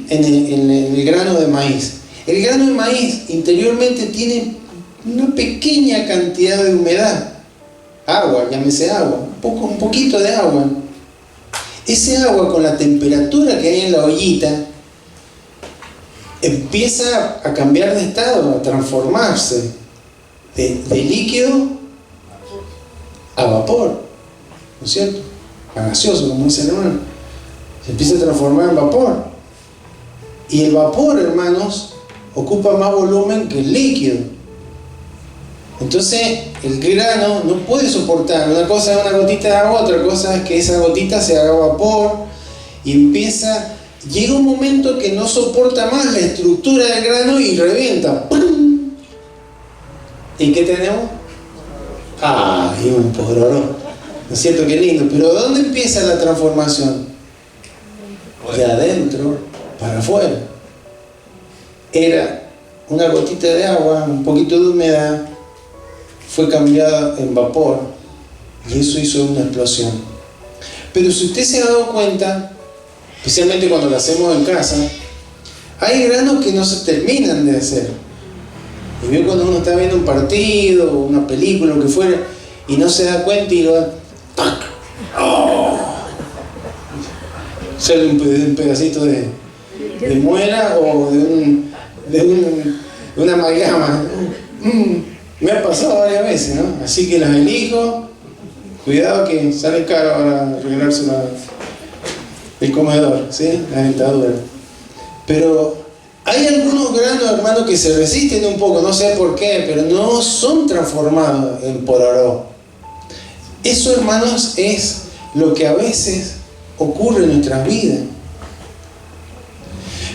en el grano de maíz? El grano de maíz interiormente tiene una pequeña cantidad de humedad, agua, llámese agua, un poquito de agua. ese agua con la temperatura que hay en la ollita empieza a cambiar de estado, a transformarse de líquido a vapor, ¿no es cierto? A gaseoso, como dice el hermano. Se empieza a transformar en vapor. Y el vapor, hermanos, ocupa más volumen que el líquido. Entonces el grano no puede soportar. Una cosa es una gotita de agua, otra cosa es que esa gotita se haga vapor y llega un momento que no soporta más la estructura del grano y revienta. ¡Pum! ¿Y qué tenemos? ¡Ay, un pororó! ¿No es cierto? Qué lindo. Pero ¿dónde empieza la transformación? De adentro para afuera. Era una gotita de agua, un poquito de humedad, fue cambiada en vapor y eso hizo una explosión. Pero si usted se ha dado cuenta, especialmente cuando lo hacemos en casa, hay granos que no se terminan de hacer. Y veo cuando uno está viendo un partido o una película, lo que fuera, y no se da cuenta y lo da ¡tac! ¡Oh! Sale un pedacito de muela o de una amalgama. Me ha pasado varias veces, ¿no? Así que las elijo. Cuidado que sale caro para arreglarse el comedor, ¿sí? La dentadura. Pero hay algunos granos, hermanos, que se resisten un poco, no sé por qué, pero no son transformados en pororó. Eso, hermanos, es lo que a veces ocurre en nuestras vidas.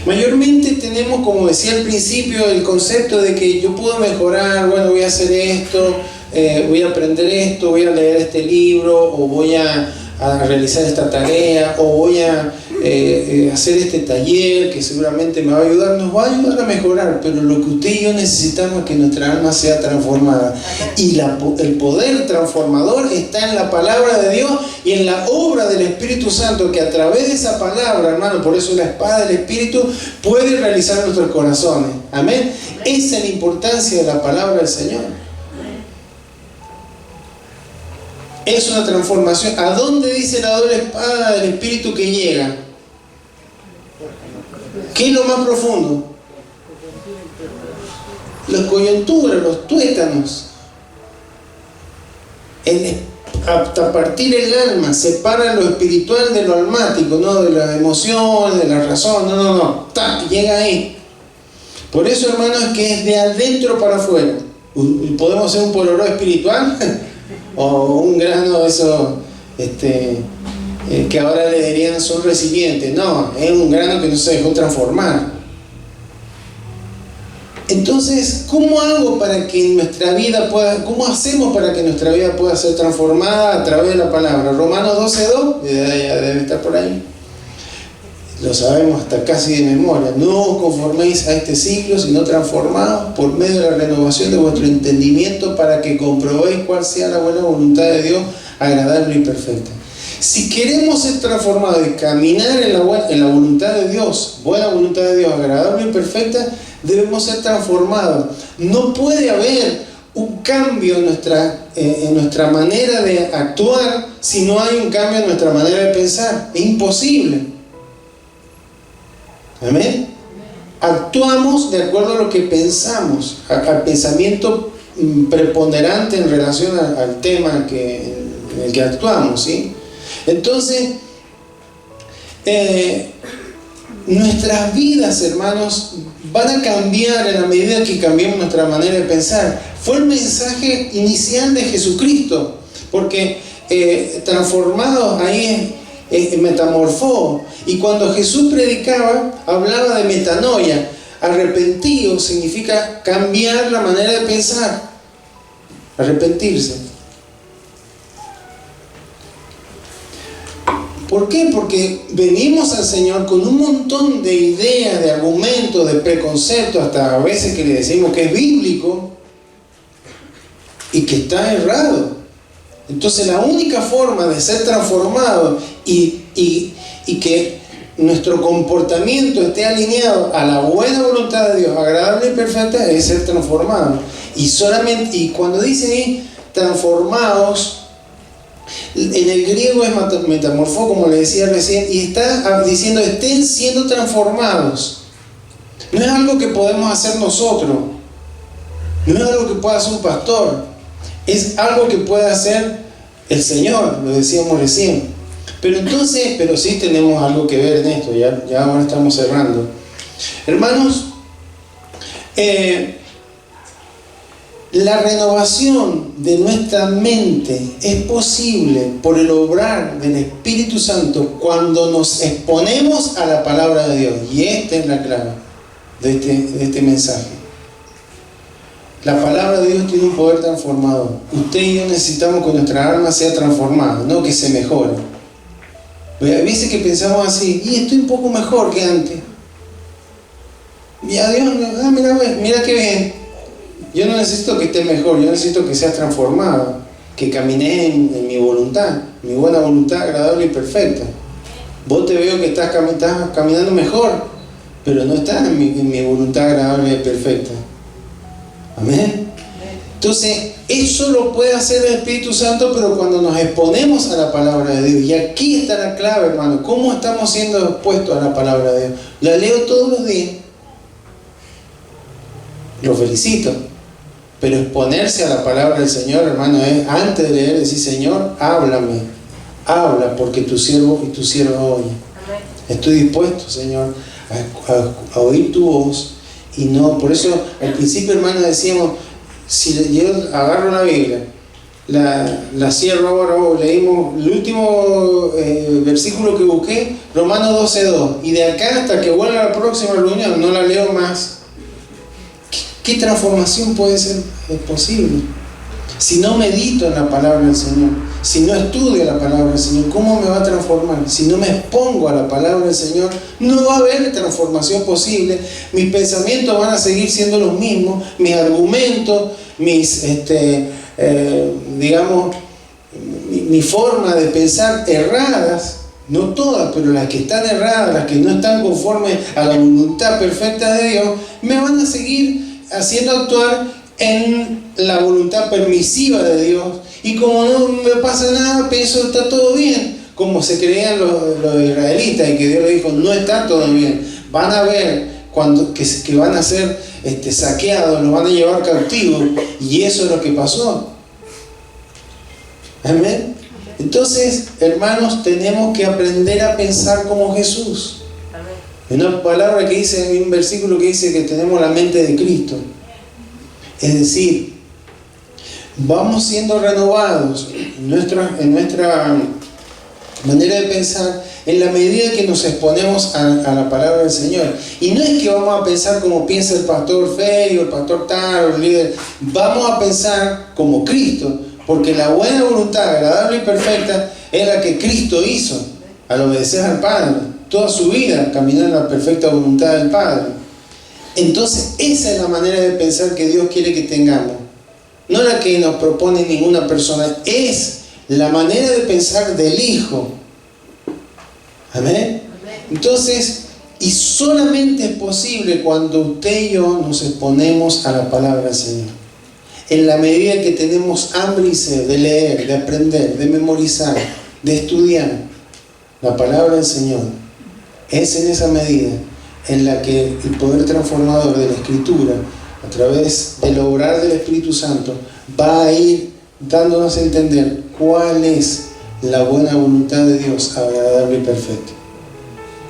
Mayormente tenemos, como decía al principio, el concepto de que yo puedo mejorar, bueno, voy a hacer esto, voy a aprender esto, voy a leer este libro, o voy a realizar esta tarea, o voy a hacer este taller que seguramente me va a ayudar, nos va a ayudar a mejorar, pero lo que usted y yo necesitamos es que nuestra alma sea transformada. Y el poder transformador está en la palabra de Dios y en la obra del Espíritu Santo, que a través de esa palabra, hermano, por eso la espada del Espíritu puede realizar nuestros corazones. Amén. Esa es la importancia de la palabra del Señor. Es una transformación. ¿A dónde dice la doble espada del Espíritu que llega? ¿Qué es lo más profundo? Las coyunturas, los tuétanos. Hasta partir el alma, separa lo espiritual de lo almático, no de las emociones, de la razón, no. Llega ahí. Por eso, hermanos, es que es de adentro para afuera. ¿Podemos ser un pororó espiritual? O un grano de eso que ahora le dirían son resilientes. No, es un grano que no se dejó transformar. Entonces, ¿cómo hacemos para que nuestra vida pueda ser transformada a través de la palabra? Romanos 12:2, ya debe estar por ahí. Lo sabemos hasta casi de memoria. No os conforméis a este siglo, sino transformados por medio de la renovación de vuestro entendimiento, para que comprobéis cuál sea la buena voluntad de Dios, agradable y perfecta. Si queremos ser transformados y caminar en la voluntad de Dios, buena voluntad de Dios, agradable y perfecta, debemos ser transformados. No puede haber un cambio en nuestra manera de actuar si no hay un cambio en nuestra manera de pensar. Es imposible. Amén. Actuamos de acuerdo a lo que pensamos, al pensamiento preponderante en relación al tema en el que actuamos, ¿sí? Entonces, nuestras vidas, hermanos, van a cambiar en la medida que cambiemos nuestra manera de pensar. Fue el mensaje inicial de Jesucristo, porque transformados ahí metamorfó. Y cuando Jesús predicaba, hablaba de metanoia. Arrepentido significa cambiar la manera de pensar, arrepentirse. ¿Por qué? Porque venimos al Señor con un montón de ideas, de argumentos, de preconceptos, hasta a veces que le decimos que es bíblico y que está errado. Entonces la única forma de ser transformado y que nuestro comportamiento esté alineado a la buena voluntad de Dios, agradable y perfecta, es ser transformado. Y cuando dice ahí transformados, En el griego es metamorfó, como le decía recién, y está diciendo estén siendo transformados. No es algo que podemos hacer nosotros, no es algo que pueda hacer un pastor, es algo que puede hacer el Señor, lo decíamos recién. Pero sí tenemos algo que ver en esto, ya ahora estamos cerrando. Hermanos, la renovación de nuestra mente es posible por el obrar del Espíritu Santo cuando nos exponemos a la palabra de Dios. Y esta es la clave de este mensaje. La palabra de Dios tiene un poder transformador. Usted y yo necesitamos que nuestra alma sea transformada, no que se mejore. Hay veces que pensamos así, y estoy un poco mejor que antes. Y a Dios, mira qué bien. Yo no necesito que estés mejor, yo necesito que seas transformado, que camines en mi voluntad, mi buena voluntad agradable y perfecta. Vos te veo que estás caminando mejor, pero no estás en mi voluntad agradable y perfecta. Amén. Entonces, eso lo puede hacer el Espíritu Santo, pero cuando nos exponemos a la palabra de Dios. Y aquí está la clave, hermano. ¿Cómo estamos siendo expuestos a la palabra de Dios? La leo todos los días. Lo felicito. Pero exponerse a la palabra del Señor, hermano, es antes de leer, decir: Señor, háblame. Habla, porque tu siervo y tu sierva oye. Estoy dispuesto, Señor, a oír tu voz. Y no, por eso al principio, hermano, decíamos: si yo agarro la Biblia, la cierro ahora, leímos el último versículo que busqué, Romanos 12:2, y de acá hasta que vuelva a la próxima reunión no la leo más. ¿Qué transformación puede ser posible? Si no medito en la palabra del Señor, si no estudio la palabra del Señor, ¿cómo me va a transformar? Si no me expongo a la palabra del Señor, no va a haber transformación posible. Mis pensamientos van a seguir siendo los mismos, mis argumentos, mi forma de pensar erradas, no todas, pero las que están erradas, las que no están conformes a la voluntad perfecta de Dios, me van a seguir haciendo actuar en la voluntad permisiva de Dios. Y como no me pasa nada, pienso que está todo bien, como se creían los israelitas, y que Dios le dijo: no está todo bien, van a ver que van a ser saqueados, los van a llevar cautivos. Y eso es lo que pasó. Amén. Entonces, hermanos, tenemos que aprender a pensar como Jesús. Una palabra que dice, hay un versículo que dice que tenemos la mente de Cristo. Es decir, vamos siendo renovados en nuestra manera de pensar en la medida que nos exponemos a la palabra del Señor. Y no es que vamos a pensar como piensa el pastor Ferio, el pastor Taro, el líder. Vamos a pensar como Cristo, porque la buena voluntad agradable y perfecta es la que Cristo hizo al obedecer al Padre. Toda su vida caminó en la perfecta voluntad del Padre. Entonces, esa es la manera de pensar que Dios quiere que tengamos. No la que nos propone ninguna persona, es la manera de pensar del Hijo. Amén. Entonces, y solamente es posible cuando usted y yo nos exponemos a la palabra del Señor. En la medida que tenemos hambre y sed de leer, de aprender, de memorizar, de estudiar la palabra del Señor, es en esa medida en la que el poder transformador de la Escritura, a través del obrar del Espíritu Santo, va a ir dándonos a entender cuál es la buena voluntad de Dios agradable y perfecta.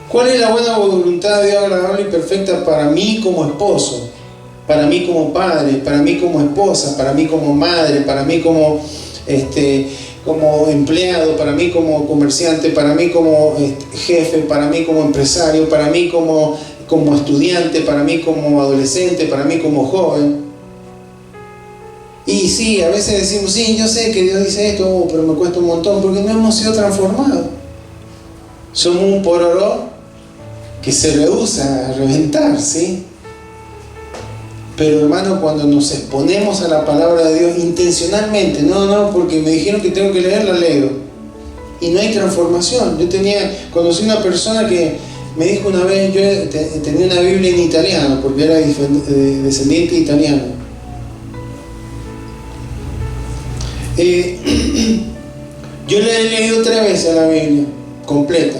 ¿Cuál es la buena voluntad de Dios agradable y perfecta para mí como esposo, para mí como padre, para mí como esposa, para mí como madre, para mí como empleado, para mí como comerciante, para mí como jefe, para mí como empresario, para mí como estudiante, para mí como adolescente, para mí como joven? Y sí, a veces decimos: sí, yo sé que Dios dice esto, pero me cuesta un montón, porque no hemos sido transformados. Somos un pororó que se rehúsa a reventar, ¿sí? Pero, hermano, cuando nos exponemos a la palabra de Dios intencionalmente, no, porque me dijeron que tengo que leer, la leo. Y no hay transformación. Conocí una persona que me dijo una vez, yo tenía una Biblia en italiano, porque era descendiente italiano. Yo la he leído 3 veces la Biblia, completa,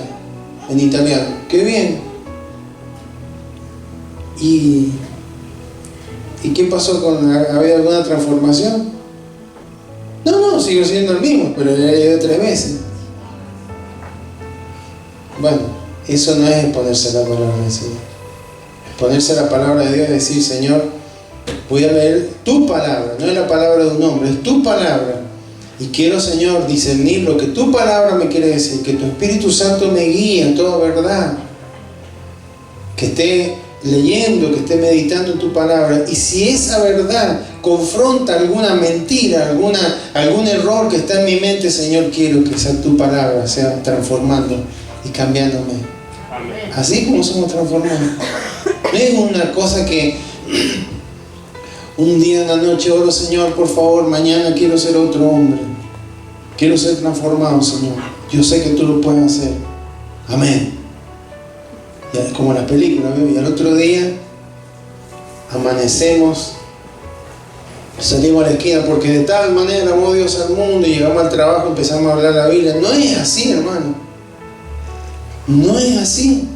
en italiano. ¡Qué bien! ¿Y qué pasó con ¿había alguna transformación? No, sigo siendo el mismo, pero la he leído 3 veces. Bueno, eso no es exponerse a la palabra del Señor. Exponerse a la palabra de Dios es decir, Señor, voy a leer tu palabra, no es la palabra de un hombre, es tu palabra. Y quiero, Señor, discernir lo que tu palabra me quiere decir, que tu Espíritu Santo me guíe en toda verdad, que esté leyendo, que esté meditando en tu palabra, y si esa verdad confronta alguna mentira, algún error que está en mi mente, Señor, quiero que sea tu palabra, sea transformando y cambiándome. Amén. Así como somos transformados. No es una cosa que un día en la noche oro, Señor, por favor, mañana quiero ser otro hombre, quiero ser transformado, Señor. Yo sé que tú lo puedes hacer. Amén. Como la película, ¿no? Y al otro día amanecemos, salimos a la esquina porque de tal manera amó Dios al mundo, y llegamos al trabajo y empezamos a hablar la Biblia. No es así, hermano. No es así.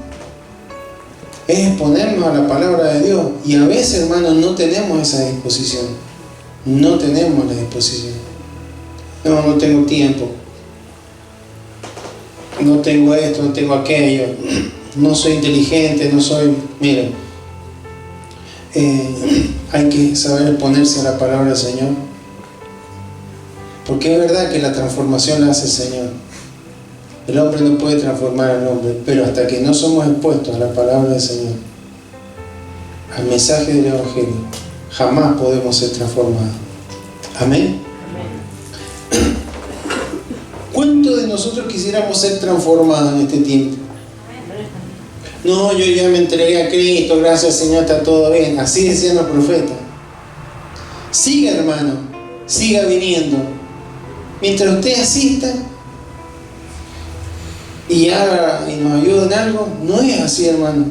Es exponernos a la palabra de Dios. Y a veces, hermano, no tenemos esa disposición. No tenemos la disposición. No tengo tiempo. No tengo esto, no tengo aquello. No soy inteligente, no soy... Mira, hay que saber ponerse a la palabra del Señor, porque es verdad que la transformación la hace el Señor. El hombre no puede transformar al hombre, pero hasta que no somos expuestos a la palabra del Señor, al mensaje del Evangelio, jamás podemos ser transformados. Amén. ¿Cuántos de nosotros quisiéramos ser transformados en este tiempo? No, yo ya me entregué a Cristo, gracias Señor, está todo bien. Así decían los profetas. Siga, hermano, siga viniendo. Mientras usted asista y haga y nos ayude en algo, no es así, hermano.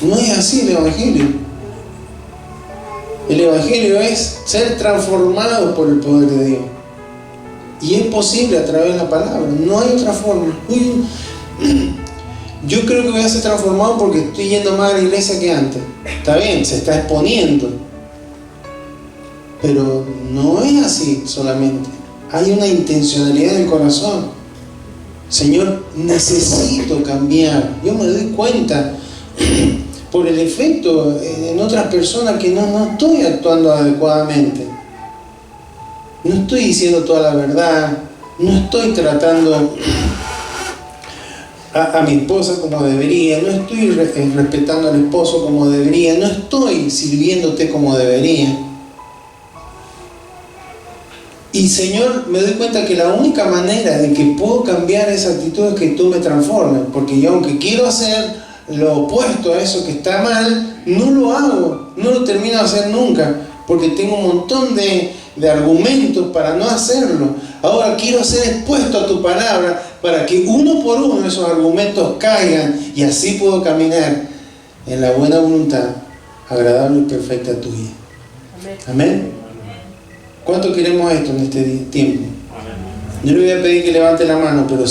No es así el Evangelio. El Evangelio es ser transformado por el poder de Dios. Y es posible a través de la palabra. No hay otra forma. Yo creo que voy a ser transformado porque estoy yendo más a la iglesia que antes. Está bien, se está exponiendo. Pero no es así solamente. Hay una intencionalidad en el corazón. Señor, necesito cambiar. Yo me doy cuenta por el efecto en otras personas que no estoy actuando adecuadamente. No estoy diciendo toda la verdad. No estoy tratando a mi esposa como debería, no estoy respetando al esposo como debería, no estoy sirviéndote como debería. Y Señor, me doy cuenta que la única manera de que puedo cambiar esa actitud es que tú me transformes, porque yo, aunque quiero hacer lo opuesto a eso que está mal, no lo hago, no lo termino de hacer nunca, porque tengo un montón de argumentos para no hacerlo. Ahora quiero ser expuesto a tu palabra para que uno por uno esos argumentos caigan, y así puedo caminar en la buena voluntad agradable y perfecta tuya. Amén. ¿Cuánto queremos esto en este tiempo? Yo le voy a pedir que levante la mano, pero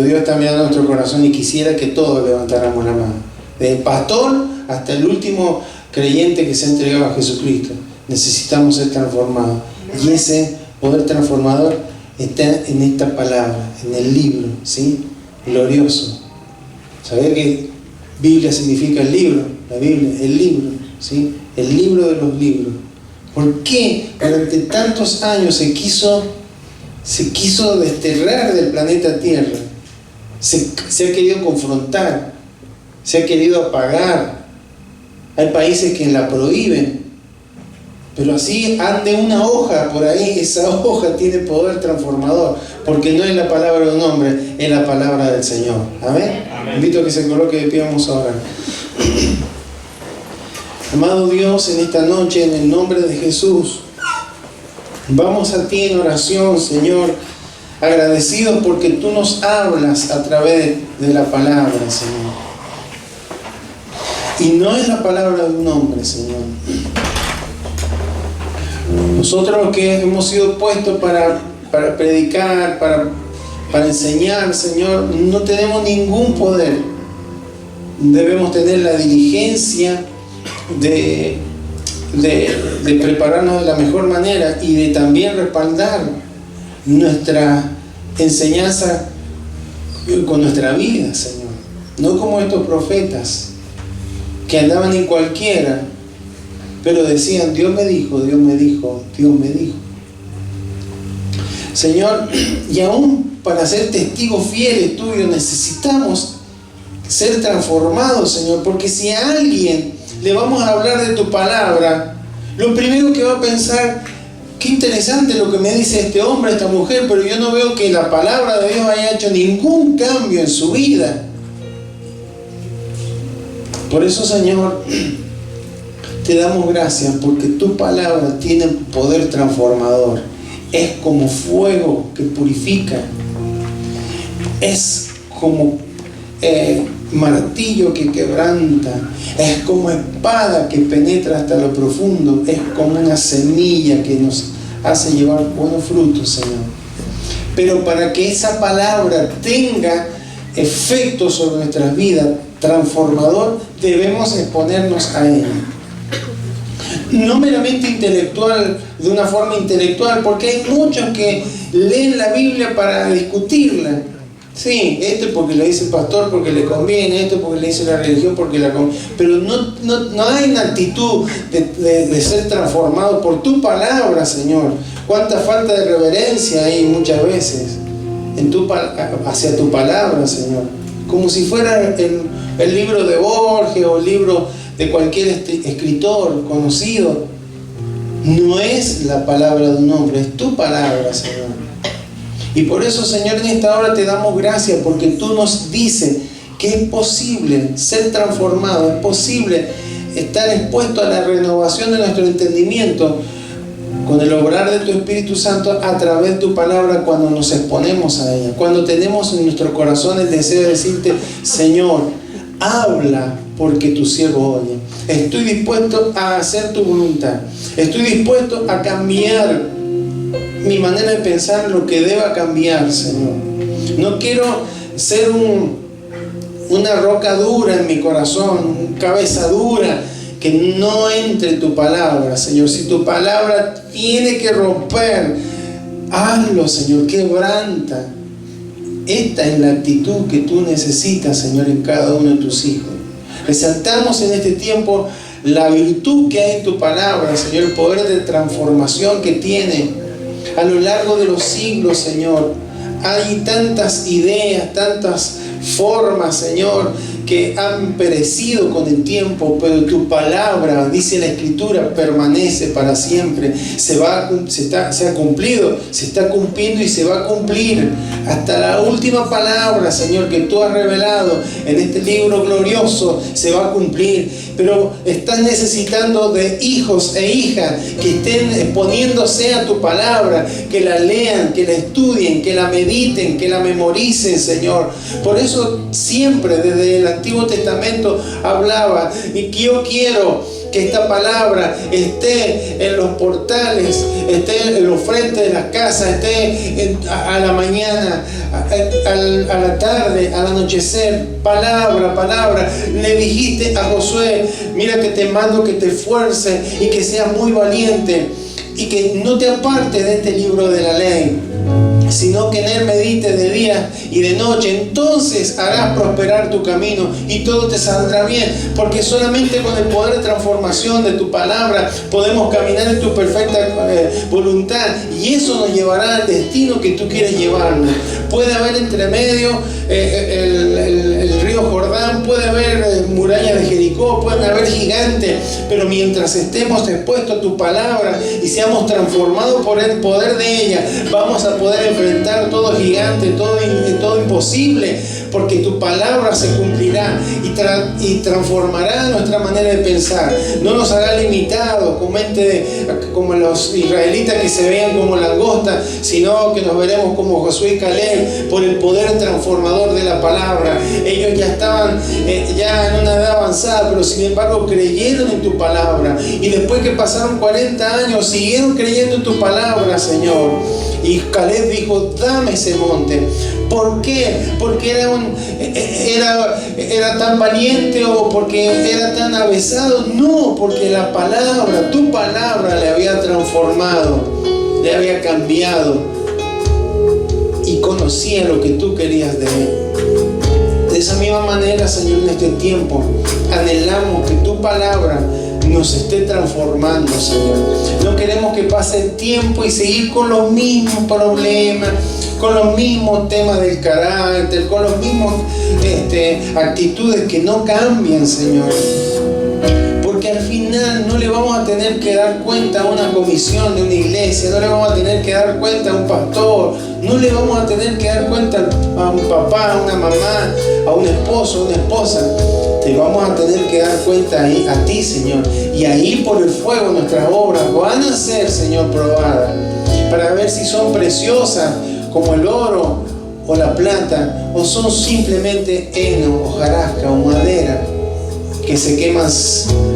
Dios está mirando nuestro corazón y quisiera que todos levantáramos la mano, desde el pastor hasta el último creyente que se ha entregado a Jesucristo. Necesitamos ser transformados, y ese poder transformador está en esta palabra, en el libro, ¿sí? Glorioso. Saber que Biblia significa el libro, la Biblia, el libro, ¿sí? El libro de los libros. ¿Por qué durante tantos años se quiso desterrar del planeta Tierra? Se ha querido confrontar, se ha querido apagar. Hay países que la prohíben, pero así ande una hoja por ahí, esa hoja tiene poder transformador, porque no es la palabra de un hombre, es la palabra del Señor. Amén. Amén. Invito a que se coloque de pie, vamos a orar. Amado Dios, en esta noche, en el nombre de Jesús, vamos a ti en oración, Señor, agradecidos porque tú nos hablas a través de la palabra, Señor. Y no es la palabra de un hombre, Señor. Nosotros los que hemos sido puestos para para predicar, para enseñar, Señor, no tenemos ningún poder. Debemos tener la diligencia de prepararnos de la mejor manera y de también respaldar nuestra enseñanza con nuestra vida, Señor. No como estos profetas que andaban en cualquiera, pero decían: Dios me dijo, Dios me dijo, Dios me dijo. Señor, y aún para ser testigos fieles tuyos necesitamos ser transformados, Señor, porque si a alguien le vamos a hablar de tu palabra, lo primero que va a pensar: qué interesante lo que me dice este hombre, esta mujer, pero yo no veo que la palabra de Dios haya hecho ningún cambio en su vida. Por eso, Señor, te damos gracias, porque tu palabra tiene poder transformador. Es como fuego que purifica. Es como martillo que quebranta. Es como espada que penetra hasta lo profundo. Es como una semilla que nos hace llevar buenos frutos, Señor. Pero para que esa palabra tenga efecto sobre nuestras vidas, transformador, debemos exponernos a ella. No meramente intelectual, de una forma intelectual, porque hay muchos que leen la Biblia para discutirla. Sí, esto porque lo dice el pastor, porque le conviene, esto porque le dice la religión, porque la conviene. Pero no hay una actitud de ser transformado por tu palabra, Señor. Cuánta falta de reverencia hay muchas veces hacia tu palabra, Señor. Como si fuera el libro de Borges o el libro de cualquier escritor conocido. No es la palabra de un hombre, es tu palabra, Señor. Y por eso, Señor, en esta hora te damos gracias, porque tú nos dices que es posible ser transformado, es posible estar expuesto a la renovación de nuestro entendimiento con el obrar de tu Espíritu Santo a través de tu palabra, cuando nos exponemos a ella, cuando tenemos en nuestro corazón el deseo de decirte: Señor, habla, porque tu siervo oye. Estoy dispuesto a hacer tu voluntad. Estoy dispuesto a cambiar mi manera de pensar, lo que deba cambiar, Señor. No quiero ser una roca dura en mi corazón, cabeza dura, que no entre tu palabra, Señor. Si tu palabra tiene que romper, hazlo, Señor, quebranta. Esta es la actitud que tú necesitas, Señor, en cada uno de tus hijos. Resaltamos en este tiempo la virtud que hay en tu palabra, Señor, el poder de transformación que tiene a lo largo de los siglos, Señor. Hay tantas ideas, tantas formas, Señor, que han perecido con el tiempo, pero tu palabra, dice la Escritura, permanece para siempre. Se ha cumplido, se está cumpliendo y se va a cumplir hasta la última palabra, Señor, que tú has revelado en este libro glorioso. Se va a cumplir, pero estás necesitando de hijos e hijas que estén exponiéndose a tu palabra, que la lean, que la estudien, que la mediten, que la memoricen, Señor. Por eso siempre desde el Antiguo Testamento hablaba, y que yo quiero que esta palabra esté en los portales, esté en los frentes de las casas, esté a la mañana, a la tarde, al anochecer. Palabra. Le dijiste a Josué: mira que te mando que te esfuerces y que seas muy valiente, y que no te apartes de este libro de la ley, sino que en él medites de día y de noche. Entonces harás prosperar tu camino y todo te saldrá bien, porque solamente con el poder de transformación de tu palabra podemos caminar en tu perfecta voluntad, y eso nos llevará al destino que tú quieres llevarnos. Puede haber entre medio el río Jordán, puede haber murallas de Jericó, pueden haber gigantes, pero mientras estemos expuestos a tu palabra y seamos transformados por el poder de ella, vamos a poder enfrentar todo gigante, todo imposible, porque tu palabra se cumplirá y transformará nuestra manera de pensar. No nos hará limitados como los israelitas que se veían como langosta, sino que nos veremos como Josué y Caleb por el poder transformador de la palabra. Ellos ya estaban ya en una edad avanzada, pero sin embargo creyeron en tu palabra, y después que pasaron 40 años siguieron creyendo en tu palabra, Señor. Y Caleb dijo: dame ese monte. ¿Por qué? ¿Porque era tan valiente o porque era tan avesado? No, porque la palabra, tu palabra, le había transformado, le había cambiado, y conocía lo que tú querías de él. De esa misma manera, Señor, en este tiempo anhelamos que tu palabra nos esté transformando, Señor. No queremos que pase el tiempo y seguir con los mismos problemas, con los mismos temas del carácter, con los mismos actitudes que no cambian, Señor. Porque al final no le vamos a tener que dar cuenta a una comisión de una iglesia, no le vamos a tener que dar cuenta a un pastor, no le vamos a tener que dar cuenta a un papá, a una mamá, a un esposo, a una esposa. Te vamos a tener que dar cuenta a ti, Señor. Y ahí por el fuego nuestras obras van a ser, Señor, probadas, para ver si son preciosas como el oro o la plata, o son simplemente heno, hojarasca o madera que se queman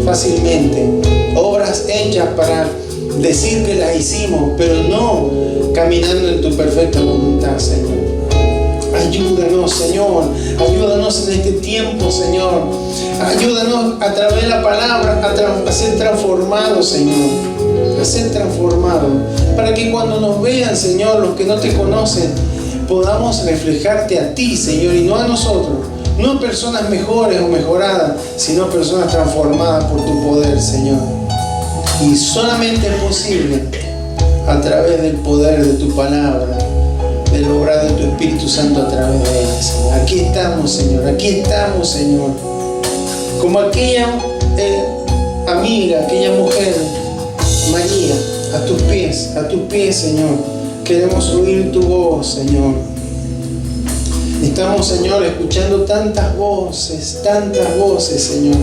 fácilmente. Obras hechas para decir que las hicimos, pero no caminando en tu perfecta voluntad, Señor. Ayúdanos, Señor. Ayúdanos en este tiempo, Señor. Ayúdanos a través de la palabra a ser transformados, Señor. A ser transformados. Para que cuando nos vean, Señor, los que no te conocen, podamos reflejarte a ti, Señor, y no a nosotros. No personas mejores o mejoradas, sino personas transformadas por tu poder, Señor. Y solamente es posible a través del poder de tu palabra, del obrar de tu Espíritu Santo a través de ella, Señor. Aquí estamos, Señor. Aquí estamos, Señor. Como aquella amiga, aquella mujer, María, a tus pies, Señor. Queremos oír tu voz, Señor. Estamos, Señor, escuchando tantas voces, Señor,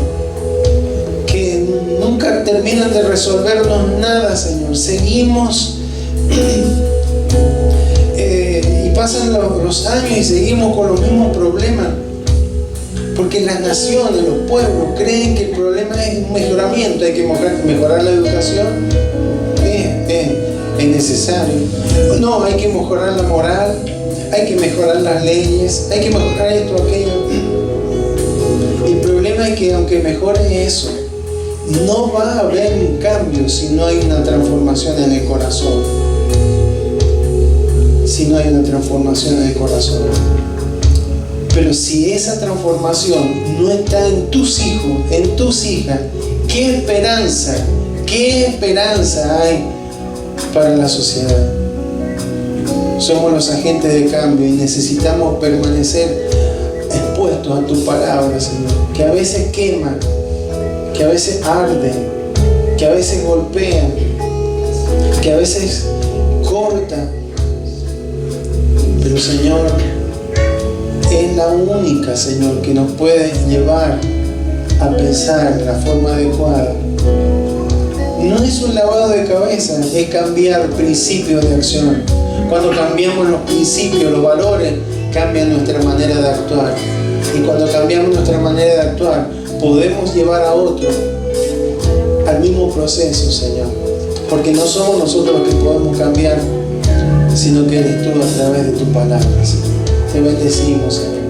que nunca terminan de resolvernos nada, Señor. Seguimos y pasan los años y seguimos con los mismos problemas, porque las naciones, los pueblos creen que el problema es un mejoramiento. Hay que mejorar la educación, es necesario. No, hay que mejorar la moral, hay que mejorar las leyes, hay que mejorar esto, aquello. El problema es que aunque mejore eso, no va a haber un cambio si no hay una transformación en el corazón. Si no hay una transformación en el corazón. Pero si esa transformación no está en tus hijos, en tus hijas, ¿qué esperanza hay para la sociedad? Somos los agentes de cambio y necesitamos permanecer expuestos a tu palabra, Señor, que a veces quema, que a veces arde, que a veces golpea, que a veces corta. Pero, Señor, es la única, Señor, que nos puede llevar a pensar de la forma adecuada. No es un lavado de cabeza, es cambiar principios de acción. Cuando cambiamos los principios, los valores, cambia nuestra manera de actuar. Y cuando cambiamos nuestra manera de actuar, podemos llevar a otro al mismo proceso, Señor. Porque no somos nosotros los que podemos cambiar, sino que eres tú a través de tu palabra, Señor. Te bendecimos, Señor.